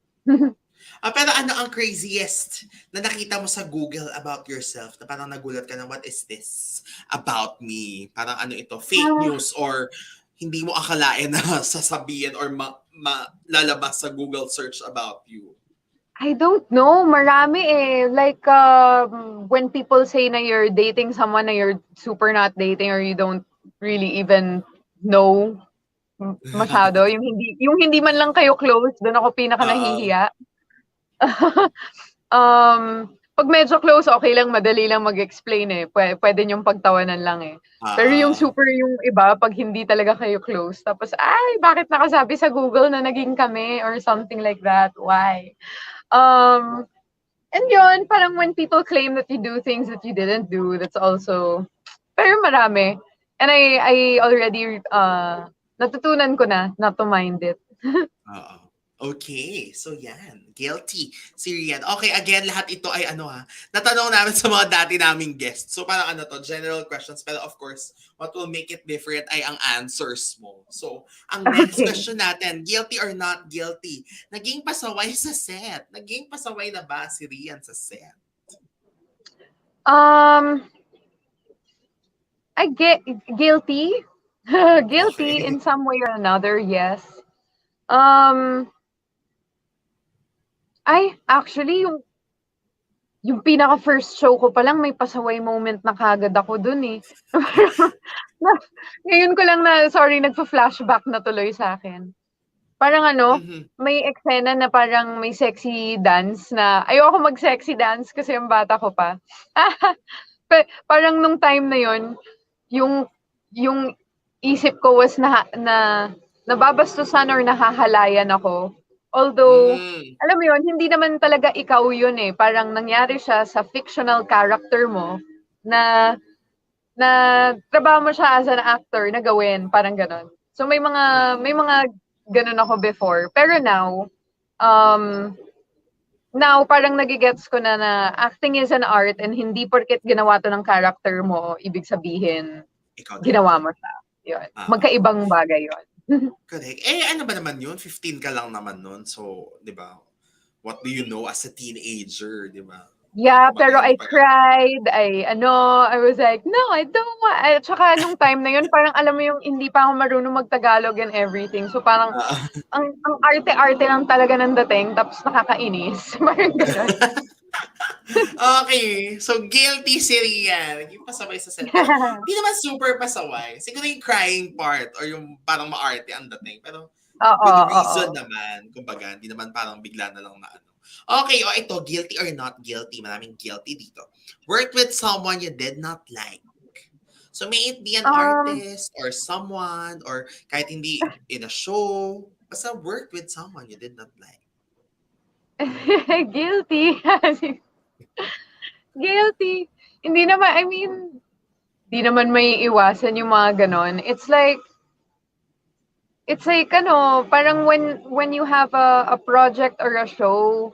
S1: Pero ano ang craziest na nakita mo sa Google about yourself na parang nagulat ka na, what is this about me? Parang ano ito, fake news or hindi mo akalain na sasabihin or lalabas sa Google search about you?
S2: I don't know. Marami eh. Like, when people say na you're dating someone na you're super not dating or you don't really even know masyado. Yung hindi man lang kayo close, doon ako pinaka nahihiya. Pag medyo close, okay lang, madali lang mag-explain eh. Pwede yung pagtawanan lang eh. Pero yung super yung iba, pag hindi talaga kayo close, tapos, ay, bakit nakasabi sa Google na naging kami or something like that? Why? And yun, parang when people claim that you do things that you didn't do, that's also, pero marami. And I already, natutunan ko na not to mind it.
S1: Okay, so yan. Guilty. Si Rhian. Okay, again, lahat ito ay natanong namin sa mga dati naming guests. So parang general questions. Pero of course, what will make it different ay ang answers mo. So, ang next question natin, guilty or not guilty? Naging pasaway sa set. Naging pasaway na ba si Rhian sa set?
S2: I get guilty. Guilty in some way or another, yes. Ay, actually, yung pinaka first show ko pa lang, may pasaway moment na kagad ako dun eh. Ngayon ko lang sorry, nagpa-flashback na tuloy sa akin. Parang may eksena na parang may sexy dance na, ayoko mag-sexy dance kasi yung bata ko pa. Parang nung time na yon yung isip ko was na nababastusan or nahahalayan ako. Although, alam mo yun, hindi naman talaga ikaw yun eh. Parang nangyari siya sa fictional character mo na na trabaho mo siya as an actor na gawin, parang gano'n. So may mga gano'n ako before. Pero now parang nagigets ko na acting is an art and hindi porket ginawa to ng character mo, ibig sabihin,
S1: Ikaw
S2: ginawa
S1: talaga.
S2: mo siya. Yun.
S1: Oo.
S2: Magkaibang bagay yun.
S1: Correct. Ano ba naman yun? 15 ka lang naman nun. So, di ba? What do you know as a teenager, di ba? Parang
S2: Yeah,
S1: kumbaga
S2: pero
S1: hindi
S2: I
S1: pa
S2: cried, I was like, no, I don't want. At saka nung time na yun, parang alam mo yung hindi pa ako marunong mag-Tagalog and everything. So parang,
S1: Oo.
S2: ang arte-arte lang talaga ng dating, tapos nakakainis. Parang gano'n.
S1: Okay. So, guilty si Rhian. Yung pasaway sa set. Pero, di naman super pasaway. Siguro yung crying part or yung parang maarte ang dating. Pero,
S2: Oo,
S1: with
S2: oo.
S1: reason naman. Kumbaga, hindi naman parang bigla na lang na ano. Okay, ito, guilty or not guilty. Maraming guilty dito. Worked with someone you did not like. So, may it be an
S2: Um,
S1: artist or someone or kahit hindi in a show. Basta worked with someone you did not like.
S2: guilty. Guilty. Hindi naman, I mean, di naman may iwasan yung mga ganon. It's like parang when you have a project or a show,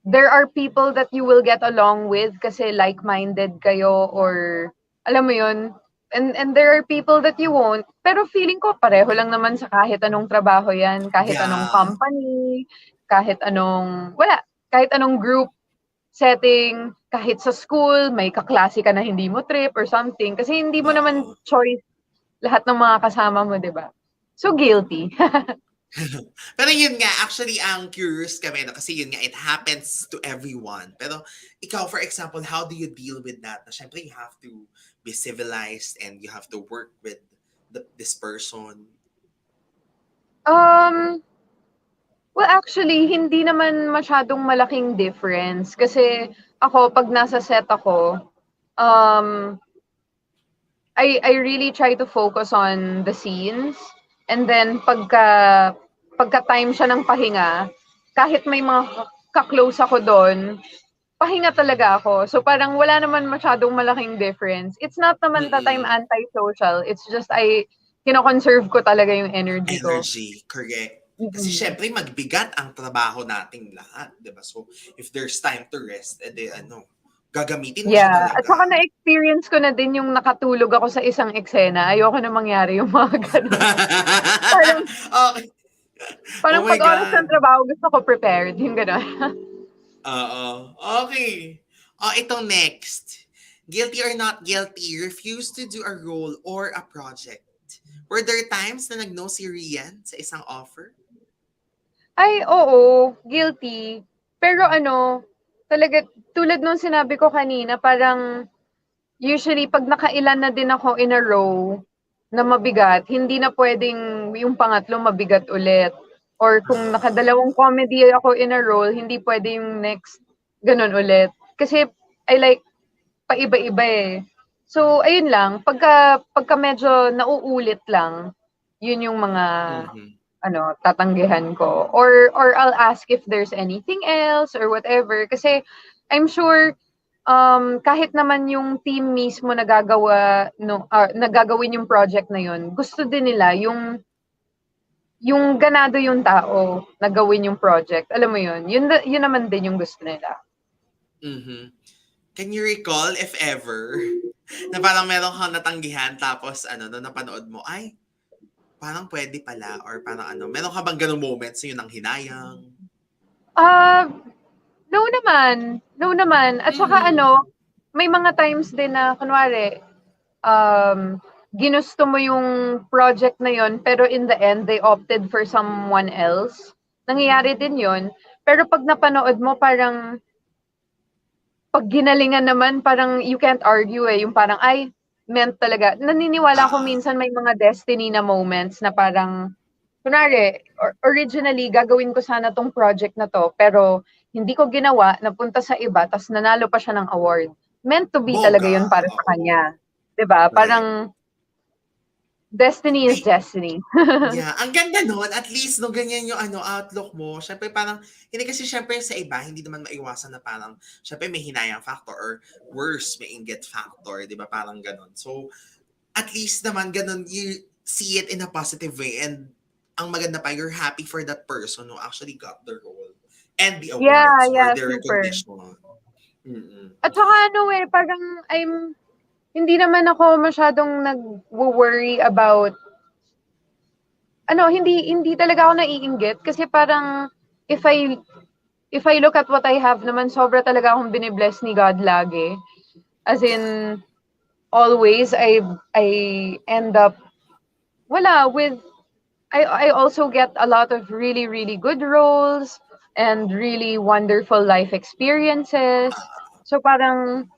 S2: there are people that you will get along with kasi like-minded kayo or alam mo yun. And there are people that you won't. Pero feeling ko pareho lang naman sa kahit anong trabaho yan, kahit anong
S1: Yeah.
S2: company, kahit anong group setting, kahit sa school, may kaklase ka na hindi mo trip or something. Kasi hindi mo naman
S1: Oo.
S2: choice lahat ng mga kasama mo, di ba? So, guilty.
S1: Pero yun nga, actually, ang curious kami, no? Kasi yun nga, it happens to everyone. Pero ikaw, for example, how do you deal with that? Na syempre, you have to be civilized and you have to work with this person.
S2: Um, well, actually, hindi naman masyadong malaking difference. Kasi ako, pag nasa set ako, um, I really try to focus on the scenes. And then, pagka time siya ng pahinga, kahit may mga ka-close ako doon, pahinga talaga ako. So parang wala naman masyadong malaking difference. It's not naman that I'm
S1: Mm-mm.
S2: anti-social. It's just kino-conserve ko talaga yung energy ko.
S1: Energy, correct. Kasi
S2: Mm.
S1: syempre, magbigat ang trabaho nating lahat, di ba? So, if there's time to rest, edi ano, gagamitin mo siya
S2: Yeah. At
S1: talaga.
S2: saka na-experience ko na din yung nakatulog ako sa isang eksena. Ayoko na mangyari yung mga ganun. Parang,
S1: Okay. Oh
S2: parang
S1: my
S2: pag oras ng
S1: God.
S2: trabaho, gusto ko prepared. Yung gano'n.
S1: Oo. Okay. Itong next. Guilty or not guilty, refuse to do a role or a project. Were there times na nag-no si Rhian sa isang offer?
S2: Ay, oo, guilty. Pero talaga, tulad nung sinabi ko kanina, parang usually 'pag nakailan na din ako in a row na mabigat, hindi na puwedeng yung pangatlo mabigat ulit. Or kung
S1: Ah,
S2: nakadalawang comedy ako in a row, hindi puwede yung next gano'n ulit. Kasi I like paiba-iba, eh. So ayun lang, pagka medyo nauulit lang, yun yung mga
S1: mhm.
S2: tatanggihan ko. Or I'll ask if there's anything else or whatever. Kasi I'm sure kahit naman yung team mismo nagagawa no nagagawin yung project na yun, gusto din nila yung ganado yung tao na gawin yung project. Alam mo yun? Yun naman din yung gusto nila.
S1: Mhm. Can you recall if ever na parang meron kang natanggihan tapos ano, nung napanood mo, ay, parang pwede pala or parang ano, meron ka bang gano'ng moments na yun ang hinayang?
S2: Ah, no naman. No naman. At saka
S1: Mhm.
S2: may mga times din na kunwari ginusto mo yung project na yon pero in the end they opted for someone else. Nangyayari din yon. Pero pag napanood mo parang pag ginalingan naman parang you can't argue, eh, yung parang, ay, meant talaga. Naniniwala ako
S1: Oo.
S2: minsan may mga destiny na moments na parang kunwari originally gagawin ko sana 'tong project na 'to, pero hindi ko ginawa, napunta sa iba ta's nanalo pa siya ng award. Meant to be talaga
S1: Bongga,
S2: 'yun para sa
S1: oo.
S2: kanya, 'di ba?
S1: Correct.
S2: Parang Destiny is
S1: Ay,
S2: destiny.
S1: yeah, ang ganda nun, at least no ganyan yung outlook mo. Syempre parang hindi kasi syempre sa iba hindi naman maiwasan na parang syempre may hinayang factor or worse, may inggit factor, 'di ba? Parang ganun. So, at least naman ganun you see it in a positive way and ang maganda pa you're happy for that person who actually got the role and the
S2: Yeah,
S1: awards or
S2: yeah,
S1: the
S2: super.
S1: recognition. Mm-mm.
S2: At saka parang hindi naman ako masyadong nag-worry about, hindi talaga ako naiinggit kasi parang if I if I look at what I have naman, sobra talaga akong binibless ni God lagi. As
S1: Yeah.
S2: in, always I end up with I also get a lot of really really good roles and really wonderful life experiences. So parang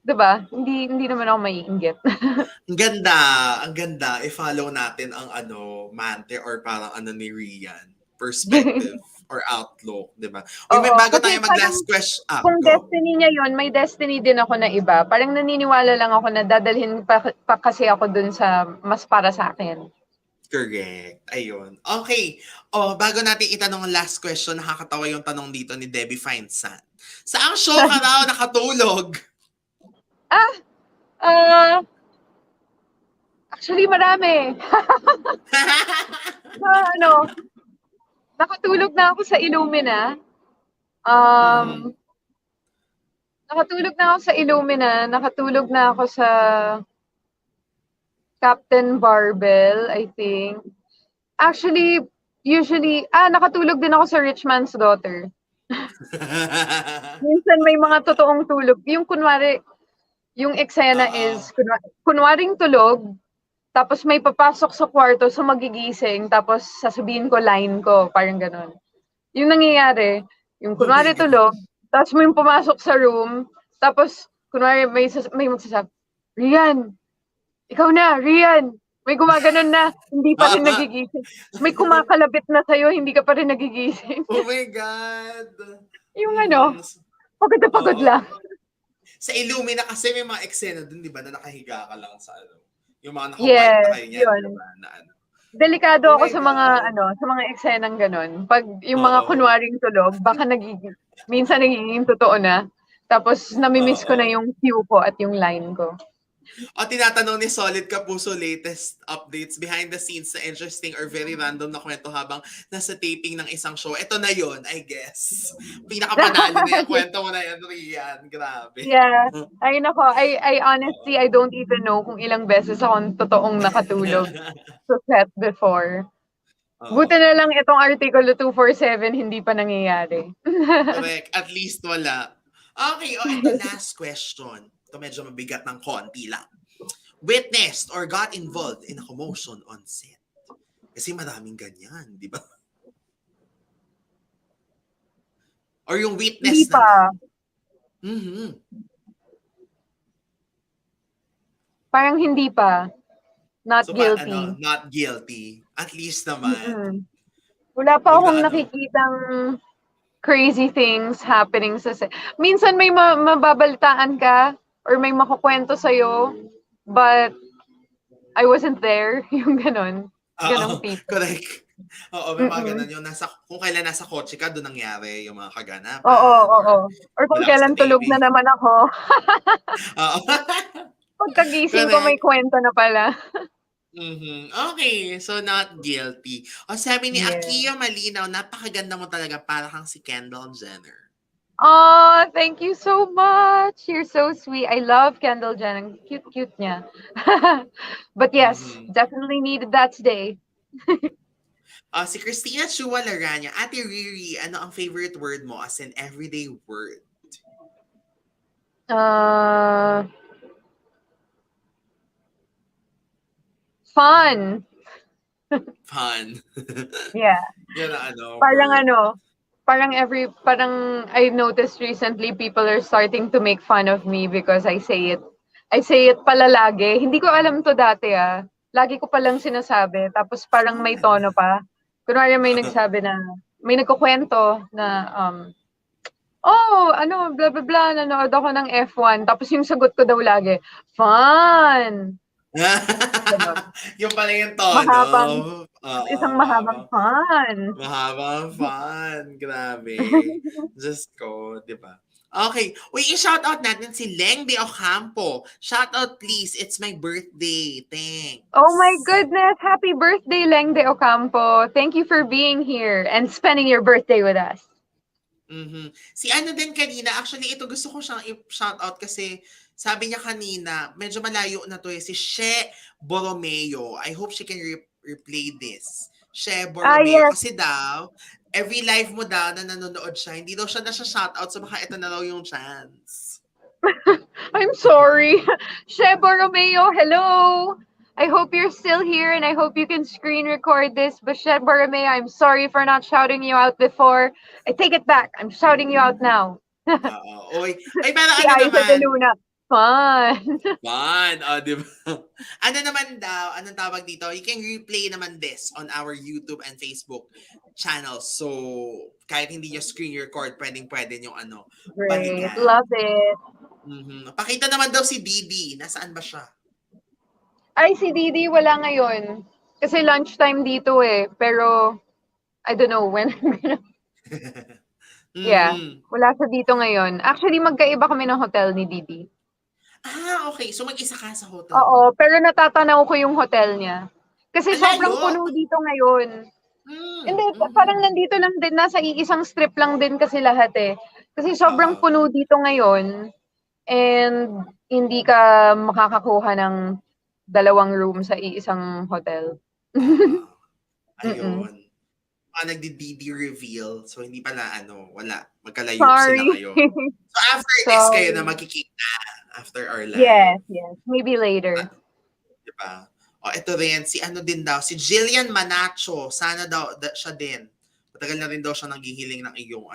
S2: 'di ba? Hindi naman ako maiinggit.
S1: Ang ganda. I-follow natin ang mante or parang ni Rian. Perspective or outlook, di ba? Uy,
S2: Oo,
S1: bago
S2: kasi
S1: tayo
S2: parang
S1: mag-last question.
S2: kung
S1: Go.
S2: destiny niya 'yon, may destiny din ako na iba. Parang naniniwala lang ako na dadalhin pa kasi ako dun sa mas para sa akin.
S1: Correct. Ayun. Okay. Bago natin itanong ang last question, nakakatawa yung tanong dito ni Debbie Feinsan. Saang show ka raw nakatulog?
S2: Ah, ah, actually marami. Sa nakatulog na ako sa Illumina.
S1: Mhm.
S2: Um, nakatulog na ako sa Illumina, nakatulog na ako sa Captain Barbell, I think. Actually, usually, nakatulog din ako sa Rich Man's Daughter. Minsan may mga totoong tulog. Yung kunwari, yung eksena
S1: Oo.
S2: is, kunwaring tulog, tapos may papasok sa kwarto, so magigising, tapos sasabihin ko line ko, parang ganon. Yung nangyayari, yung
S1: Oh my
S2: kunwari
S1: God.
S2: tulog, tapos may pumasok sa room, tapos kunwari may magsasabi, Rian, ikaw na, Rian. May gumaganon na, hindi pa rin nagigising. May kumakalabit na sa'yo, hindi ka pa rin nagigising.
S1: Oh my God.
S2: Yung
S1: Mhm.
S2: pagod na pagod
S1: Oo.
S2: lang.
S1: Sa Illumina kasi may mga eksena dun, di ba, na nakahiga ka lang sa yung mga naka-white na
S2: Yes,
S1: kayo niyan, di
S2: yun.
S1: ba, na
S2: Delikado
S1: Oh
S2: ako
S1: my
S2: sa mga
S1: God.
S2: sa mga eksenang gano'n. 'Pag yung mga
S1: Oo.
S2: kunwaring tulog, baka minsan nagiging totoo na. Tapos nami-miss ko na
S1: Oo.
S2: yung cue ko at yung line ko.
S1: Tinatanong ni Solid Kapuso latest updates behind the scenes na interesting or very random na kwento habang nasa taping ng isang show. Ito na yon, I guess. Pinakapanalo na yung kwento mo na yan, Rian. Grabe.
S2: Yeah. Ay naku, I
S1: Oo.
S2: honestly, I don't even know kung ilang beses akong totoong nakatulog sa set before. Buti
S1: Oo.
S2: na lang itong Artikulo 247 hindi pa nangyayari.
S1: Correct. At least wala. Okay, ito last question. Ito medyo mabigat ng konti lang. Witnessed or got involved in a commotion on set? Kasi maraming ganyan, di ba? Or yung
S2: Hindi
S1: witness na
S2: pa.
S1: lang. Mhm.
S2: Parang hindi pa. Not
S1: So,
S2: guilty.
S1: not guilty. At least naman.
S2: Mm. Wala pa
S1: Kumbaga
S2: akong nakikitang crazy things happening sa set. Minsan may mababalitaan ka or may makukwento sa'yo, but I wasn't there. Yung ganon. Ganong
S1: oo,
S2: tipo.
S1: correct. Oo, may mga
S2: Mm.
S1: ganun yung kung kailan nasa kotse ka, doon nangyari yung mga
S2: Oo,
S1: kaganapan
S2: oo.
S1: or
S2: Or kung
S1: wala ka sa
S2: kailan tulog na
S1: taping.
S2: naman ako.
S1: Oo.
S2: Pagkagising ko may
S1: Correct.
S2: kwento na pala.
S1: Mhm. Okay, so not guilty. Sabi ni
S2: Yeah.
S1: Akiya Malinaw, napakaganda mo talaga para kang si Kendall Jenner.
S2: Oh, thank you so much. You're so sweet. I love Kendall Jenner. Cute niya. But yes,
S1: Mhm.
S2: definitely needed that today.
S1: Si Christina Chua Laranya, Ate Riri, ano ang favorite word mo as an everyday word?
S2: Uh, Fun.
S1: Fun.
S2: Yeah.
S1: Yan ang
S2: Parang
S1: word.
S2: parang I noticed recently people are starting to make fun of me because I say it. I say it pala lagi. Hindi ko alam to dati Lagi ko palang sinasabi. Tapos parang may
S1: Fun.
S2: tono pa. Kunwari may nagkukwento na, blah, blah, blah, nanood ako ng F1. Tapos yung sagot ko daw lagi, fun. Gano'n.
S1: Yung pala yung tono.
S2: Mahabang
S1: Oo,
S2: isang mahabang
S1: mahabang
S2: fan.
S1: mahabang fun. Grabe. Diyos ko, di ba? Okay. Uy, i-shoutout natin si Leng de Ocampo. Shoutout please. It's my birthday.
S2: Oh my
S1: Thanks.
S2: goodness! Happy birthday, Leng de Ocampo. Thank you for being here and spending your birthday with us.
S1: Mhm. Si ano din kanina, actually ito gusto ko siyang i-shoutout kasi sabi niya kanina, medyo malayo na to eh, si She Borromeo. I hope she can replay this. She
S2: Ah,
S1: Borromeo.
S2: yes.
S1: Kasi daw, every live mo daw na nanonood siya, hindi daw siya shoutout, so baka ito na daw yung chance.
S2: I'm sorry. Shebo Romeo, hello. I hope you're still here and I hope you can screen record this. But Shebo Romeo, I'm sorry for not shouting you out before. I take it back. I'm shouting you out now.
S1: Oo. Oy, ay pero
S2: Si
S1: ano
S2: Aiza de
S1: naman,
S2: Luna. Fun.
S1: fun, oh, di ba? Ano naman daw, anong tawag dito? You can replay naman this on our YouTube and Facebook channels. So, kahit hindi nyo screen record, pwedeng-pwede yung ano,
S2: Great.
S1: balikan.
S2: Love it.
S1: Pakita naman daw si Didi. Nasaan ba siya?
S2: Ay, si Didi wala ngayon. Kasi lunchtime dito eh. Pero, I don't know when. Yeah.
S1: Mhm.
S2: Wala siya dito ngayon. Actually, magkaiba kami ng hotel ni Didi.
S1: Okay. So, mag-isa ka sa hotel mo.
S2: Oo, pero natatanaw ko yung hotel niya. Kasi
S1: Ang layo!
S2: sobrang puno dito ngayon. Hindi, parang
S1: Mhm.
S2: nandito lang din, nasa iisang strip lang din kasi lahat eh. Kasi sobrang
S1: Oo.
S2: puno dito ngayon and hindi ka makakakuha ng dalawang room sa iisang hotel.
S1: Oo.
S2: Mm.
S1: Ayun. Nagdi-DD reveal. So, hindi pala, wala. Magkalayo sila
S2: Sorry.
S1: ngayon. So, after this, kayo na
S2: Sorry.
S1: magkikita after our live.
S2: Yes, yes. Maybe later.
S1: Di ba? O, ito rin, si ano din daw, si Jillian Manacho. Sana daw, siya din. Matagal na rin daw siya naghihiling ng iyong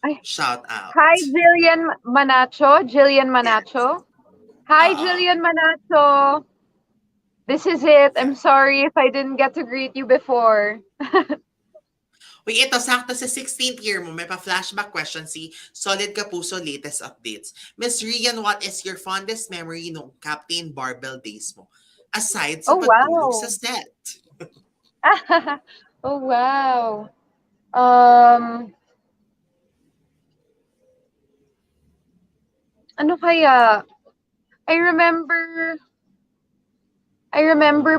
S2: Ay,
S1: shout out.
S2: hi Jillian Manacho. Jillian
S1: Yes.
S2: Manacho. Hi
S1: Oo.
S2: Jillian Manacho. This is it.
S1: Yeah.
S2: I'm sorry if I didn't get to greet you before.
S1: Uy, ito, sakto sa 16th year mo, may pa-flashback question si Solid Kapuso latest updates. Miss Rhian, what is your fondest memory nung Captain Barbell days mo? Aside sa
S2: Oh,
S1: pagtulog sa
S2: wow.
S1: set.
S2: Oh, wow. Um, ano kaya? I remember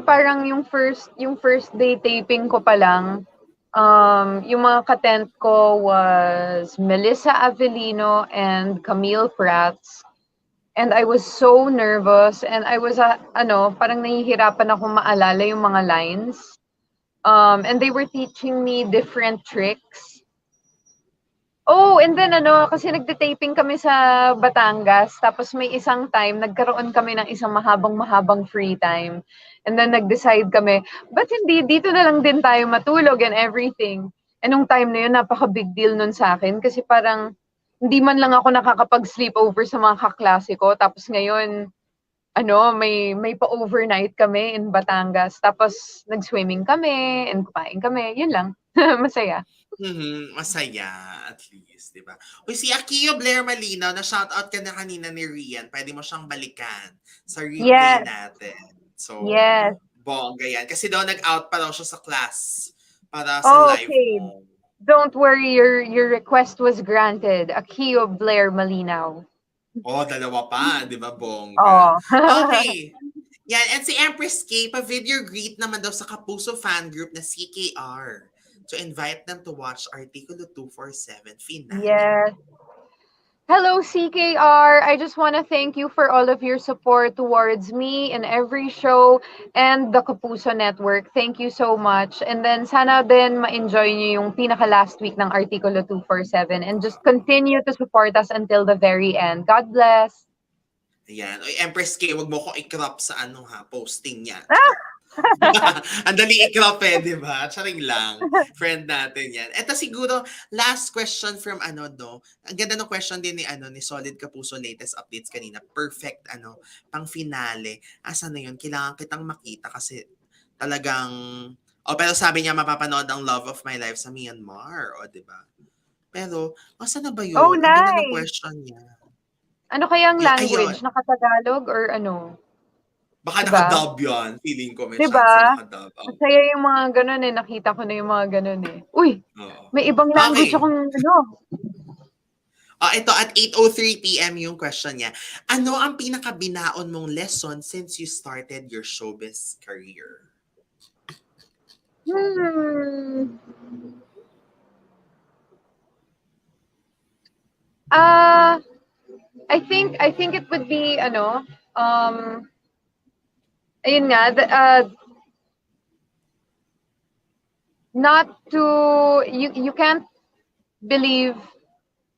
S2: parang yung first day taping ko pa lang. Yung mga katent ko was Melissa Avellino and Camille Prats. And I was so nervous and I was parang nahihirapan ako maalala yung mga lines. And they were teaching me different tricks. Oh, and then kasi nagte-taping kami sa Batangas, tapos may isang time nagkaroon kami ng isang mahabang-mahabang free time. And then nag-decide kami, ba't hindi dito na lang din tayo matulog and everything. And nung time na yun, napaka-big deal nun sa akin kasi parang hindi man lang ako nakakapag-sleepover sa mga kaklase ko. Tapos ngayon, may pa-overnight kami in Batangas. Tapos nag-swimming kami and kumain kami. Yun lang. Masaya.
S1: Masaya, at least, di ba? Uy, si Akio Blair Malinaw, na shoutout ka na kanina ni Rian. Pwede mo siyang balikan sa replay
S2: Yes.
S1: natin. So,
S2: Yes.
S1: bongga yan. Kasi daw nag-out pa daw siya sa class para sa live
S2: Okay.
S1: mo.
S2: Don't worry, your request was granted. Akio Blair Malinaw.
S1: Oh, dalawa pa, di ba, bongga?
S2: Oh.
S1: Okay. Yan, and si Empress K, pa-video greet naman daw sa Kapuso fan group na CKR to invite them to watch Artikulo 247 finale.
S2: Yes. Hello, CKR. I just want to thank you for all of your support towards me in every show and the Kapuso Network. Thank you so much. And then sana din ma-enjoy niyo yung pinaka last week ng Artikulo 247 and just continue to support us until the very end. God bless.
S1: Ayan. Oy, Empress K, wag mo ko i-crop sa posting niya.
S2: Ah!
S1: Ang dali i-crop di ba? Charing lang. Friend natin yan. Ito siguro, last question from no? Ang ganda ng question din ni Solid Kapuso latest updates kanina. Perfect, pang finale. Asa na yun? Kailangan kitang makita kasi talagang, pero sabi niya mapapanood ang Love of My Life sa Myanmar. O, di ba? Pero, asa na ba
S2: Oh,
S1: yun? Ang ganda ng
S2: nice.
S1: question niya.
S2: Ano kayang
S1: Ayun.
S2: language? Naka-Tagalog or ano?
S1: Baka
S2: 'di ba?
S1: nakadub yan. Feeling ko may
S2: 'Di
S1: chance na
S2: ba?
S1: nakadub. Oh,
S2: Masaya yung mga gano'n, eh, nakita ko na yung mga gano'n, eh. Uy,
S1: oo.
S2: may ibang language
S1: Okay.
S2: akong ano.
S1: Ito at 8:03 PM yung question niya. Ano ang pinakabinaon mong lesson since you started your showbiz career?
S2: Hmm. Ah, I think it would be ano, um, ayun nga, not to you can't believe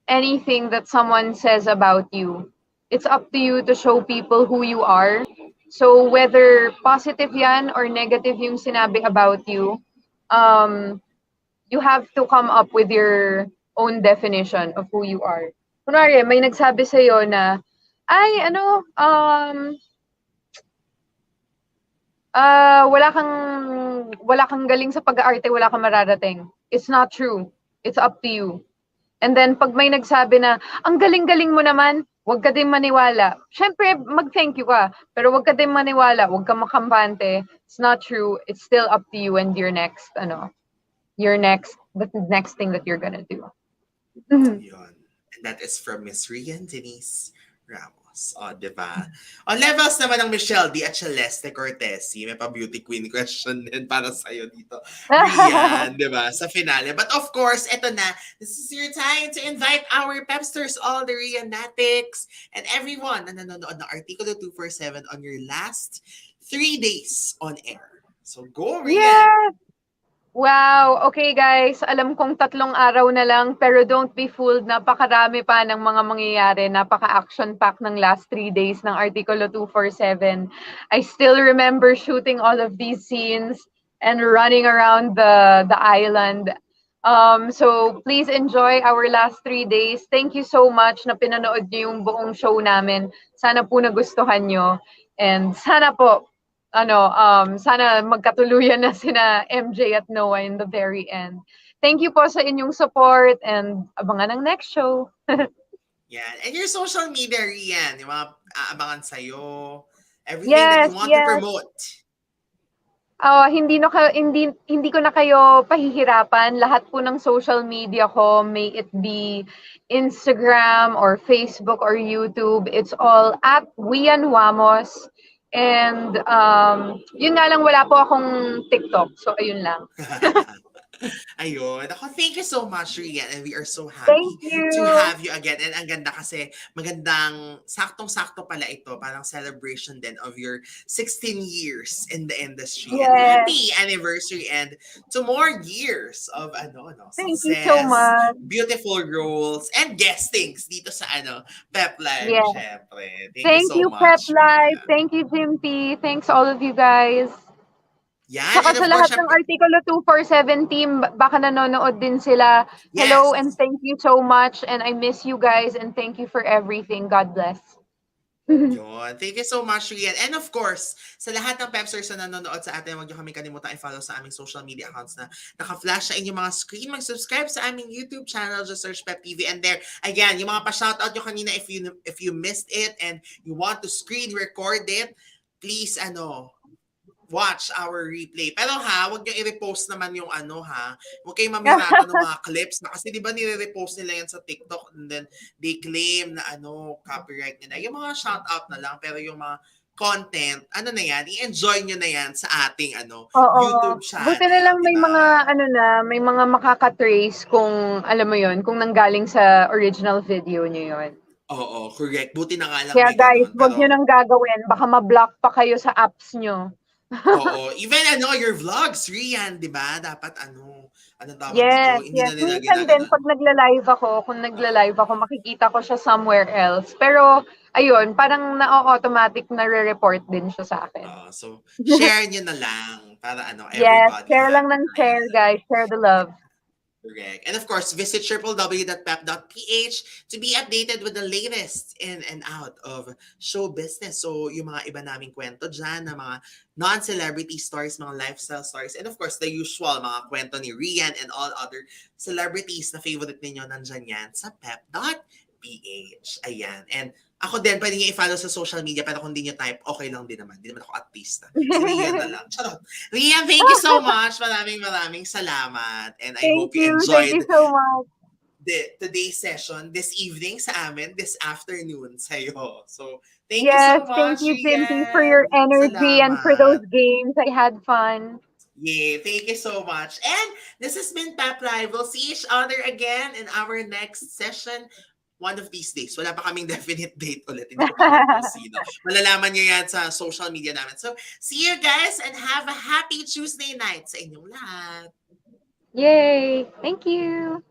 S2: anything that someone says about you. It's up to you to show people who you are. So whether positive yan or negative yung sinabi about you, um, you have to come up with your own definition of who you are. Kunwari, may nagsabi sa'yo na, ay, ano, wala kang galing sa pag-aarte, wala kang mararating. It's not true. It's up to you. And then, pag may nagsabi na, ang galing-galing mo naman, huwag ka din maniwala. Siyempre, mag-thank you ka. Pero huwag ka din maniwala, huwag kang makampante. It's not true. It's still up to you and the next thing that you're gonna do.
S1: Yun. And that is from Miss Rhian Ramos. Di ba? On levels naman ng Michelle D. at Celeste Cortesi, may pa-beauty queen question din para sa'yo dito. Rhian, di ba? Sa finale. But of course, eto na. This is your time to invite our Pepsters, all the Rhianatics, and everyone na nanonood ng Artikulo 247 on your last 3 days on air. So go, Rhian!
S2: Yes! Wow! Okay guys, alam kong 3 araw na lang, pero don't be fooled, napakarami pa ng mga mangyayari, napaka-action-packed ng last 3 days ng Artikulo 247. I still remember shooting all of these scenes and running around the island. So please enjoy our last 3 days. Thank you so much na pinanood niyo yung buong show namin. Sana po nagustuhan niyo. And sana po sana magkatuluyan na sina MJ at Noah in the very end. Thank you po sa inyong support and abangan ang next show.
S1: Yan. And your social media, Rhian, yung mga aabangan sa'yo, everything that you want to
S2: Yes.
S1: promote.
S2: Hindi ko na kayo pahihirapan. Lahat po ng social media ko, may it be Instagram or Facebook or YouTube, it's all at Rhian Ramos. And yun nga lang, wala po akong TikTok. So ayun lang.
S1: Ayun. Ako, thank you so much, Rhian. And we are so
S2: Thank
S1: happy to
S2: you.
S1: have you again. And ang ganda kasi, magandang, saktong-sakto pala ito. Parang celebration din of your 16 years in the industry. And
S2: Yes.
S1: happy anniversary and to more years of
S2: Thank you so
S1: success,
S2: much.
S1: beautiful roles, and guestings dito sa Pep Live,
S2: Yeah.
S1: syempre. Thank you
S2: Thank
S1: so
S2: you, Pep
S1: much,
S2: Live.
S1: Rhian.
S2: Thank you, Jimpy. Thanks all of you guys.
S1: Yan.
S2: Saka
S1: And
S2: sa
S1: of course,
S2: lahat ng
S1: syempre,
S2: Artikulo 247 team, baka nanonood din sila. Hello
S1: yes.
S2: and thank you so much. And I miss you guys and thank you for everything. God bless.
S1: Yun. Thank you so much, Rhian. And of course, sa lahat ng Pepsters na nanonood sa atin, huwag niyo kami kalimutan i-follow sa aming social media accounts na naka-flash sa inyong mga screen. Mag-subscribe sa aming YouTube channel, just search PEP TV. And there, again, yung mga pa-shoutout nyo kanina, if you missed it and you want to screen record it, please, watch our replay. Pero wag niyo i-repost naman yung Huwag kayong mamirata ng mga clips na kasi 'di ba nire-repost nila yan sa TikTok and then they claim na copyright nila. Yung mga shout out na lang pero yung mga content, na yan, i-enjoy nyo na yan sa ating
S2: Oo.
S1: YouTube
S2: Buti na lang
S1: channel, di
S2: may
S1: ba?
S2: may mga makaka-trace kung alam mo yon, kung nanggaling sa original video niyo yon.
S1: Oo, correct. Buti na nga lang
S2: Kaya
S1: may
S2: guys,
S1: ganun.
S2: wag niyo
S1: Pero
S2: nang gagawin, baka ma-block pa kayo sa apps niyo.
S1: oo, even your vlogs, Rhian, di ba? Dapat anong tawag dito?
S2: Yes,
S1: Hindi
S2: yes.
S1: na nila
S2: Minsan din
S1: ginaganon.
S2: pag nagla-live ako, makikita ko siya somewhere else. Pero ayun, parang na-automatic na re-report din siya sa akin.
S1: So, share nyo na lang para
S2: Yes,
S1: everybody
S2: share lang
S1: happy.
S2: ng share, guys. Share the love.
S1: Correct. And of course, visit www.pep.ph to be updated with the latest in and out of show business. So, yung mga iba naming kwento dyan, na mga non-celebrity stories, mga lifestyle stories, and of course, the usual mga kwento ni Rhian and all other celebrities na favorite ninyo, nandyan yan sa pep.ph. Ayan. And Ako din, pwede niyo i-follow sa social media, pero kung di niyo type, okay lang din naman. Di naman ako artista. Si Rhian na lang. Charot. Rhian, thank you so much. Maraming salamat. And I
S2: Thank
S1: hope you
S2: you. Thank you
S1: enjoyed
S2: so much.
S1: today's session, this evening sa amin, this afternoon sa'yo. So, thank you
S2: Yes,
S1: so
S2: thank
S1: much,
S2: you, Jimpy, for your
S1: Rhian.
S2: energy and for those
S1: Salamat.
S2: games. I had fun.
S1: Yay, thank you so much. And this has been Pep Live. We'll see each other again in our next session. One of these days. Wala pa kaming definite date ulit. Hindi ko pa alam kung sino. Malalaman nyo yan sa social media namin. So, see you guys and have a happy Tuesday night sa inyong lahat.
S2: Yay! Thank you.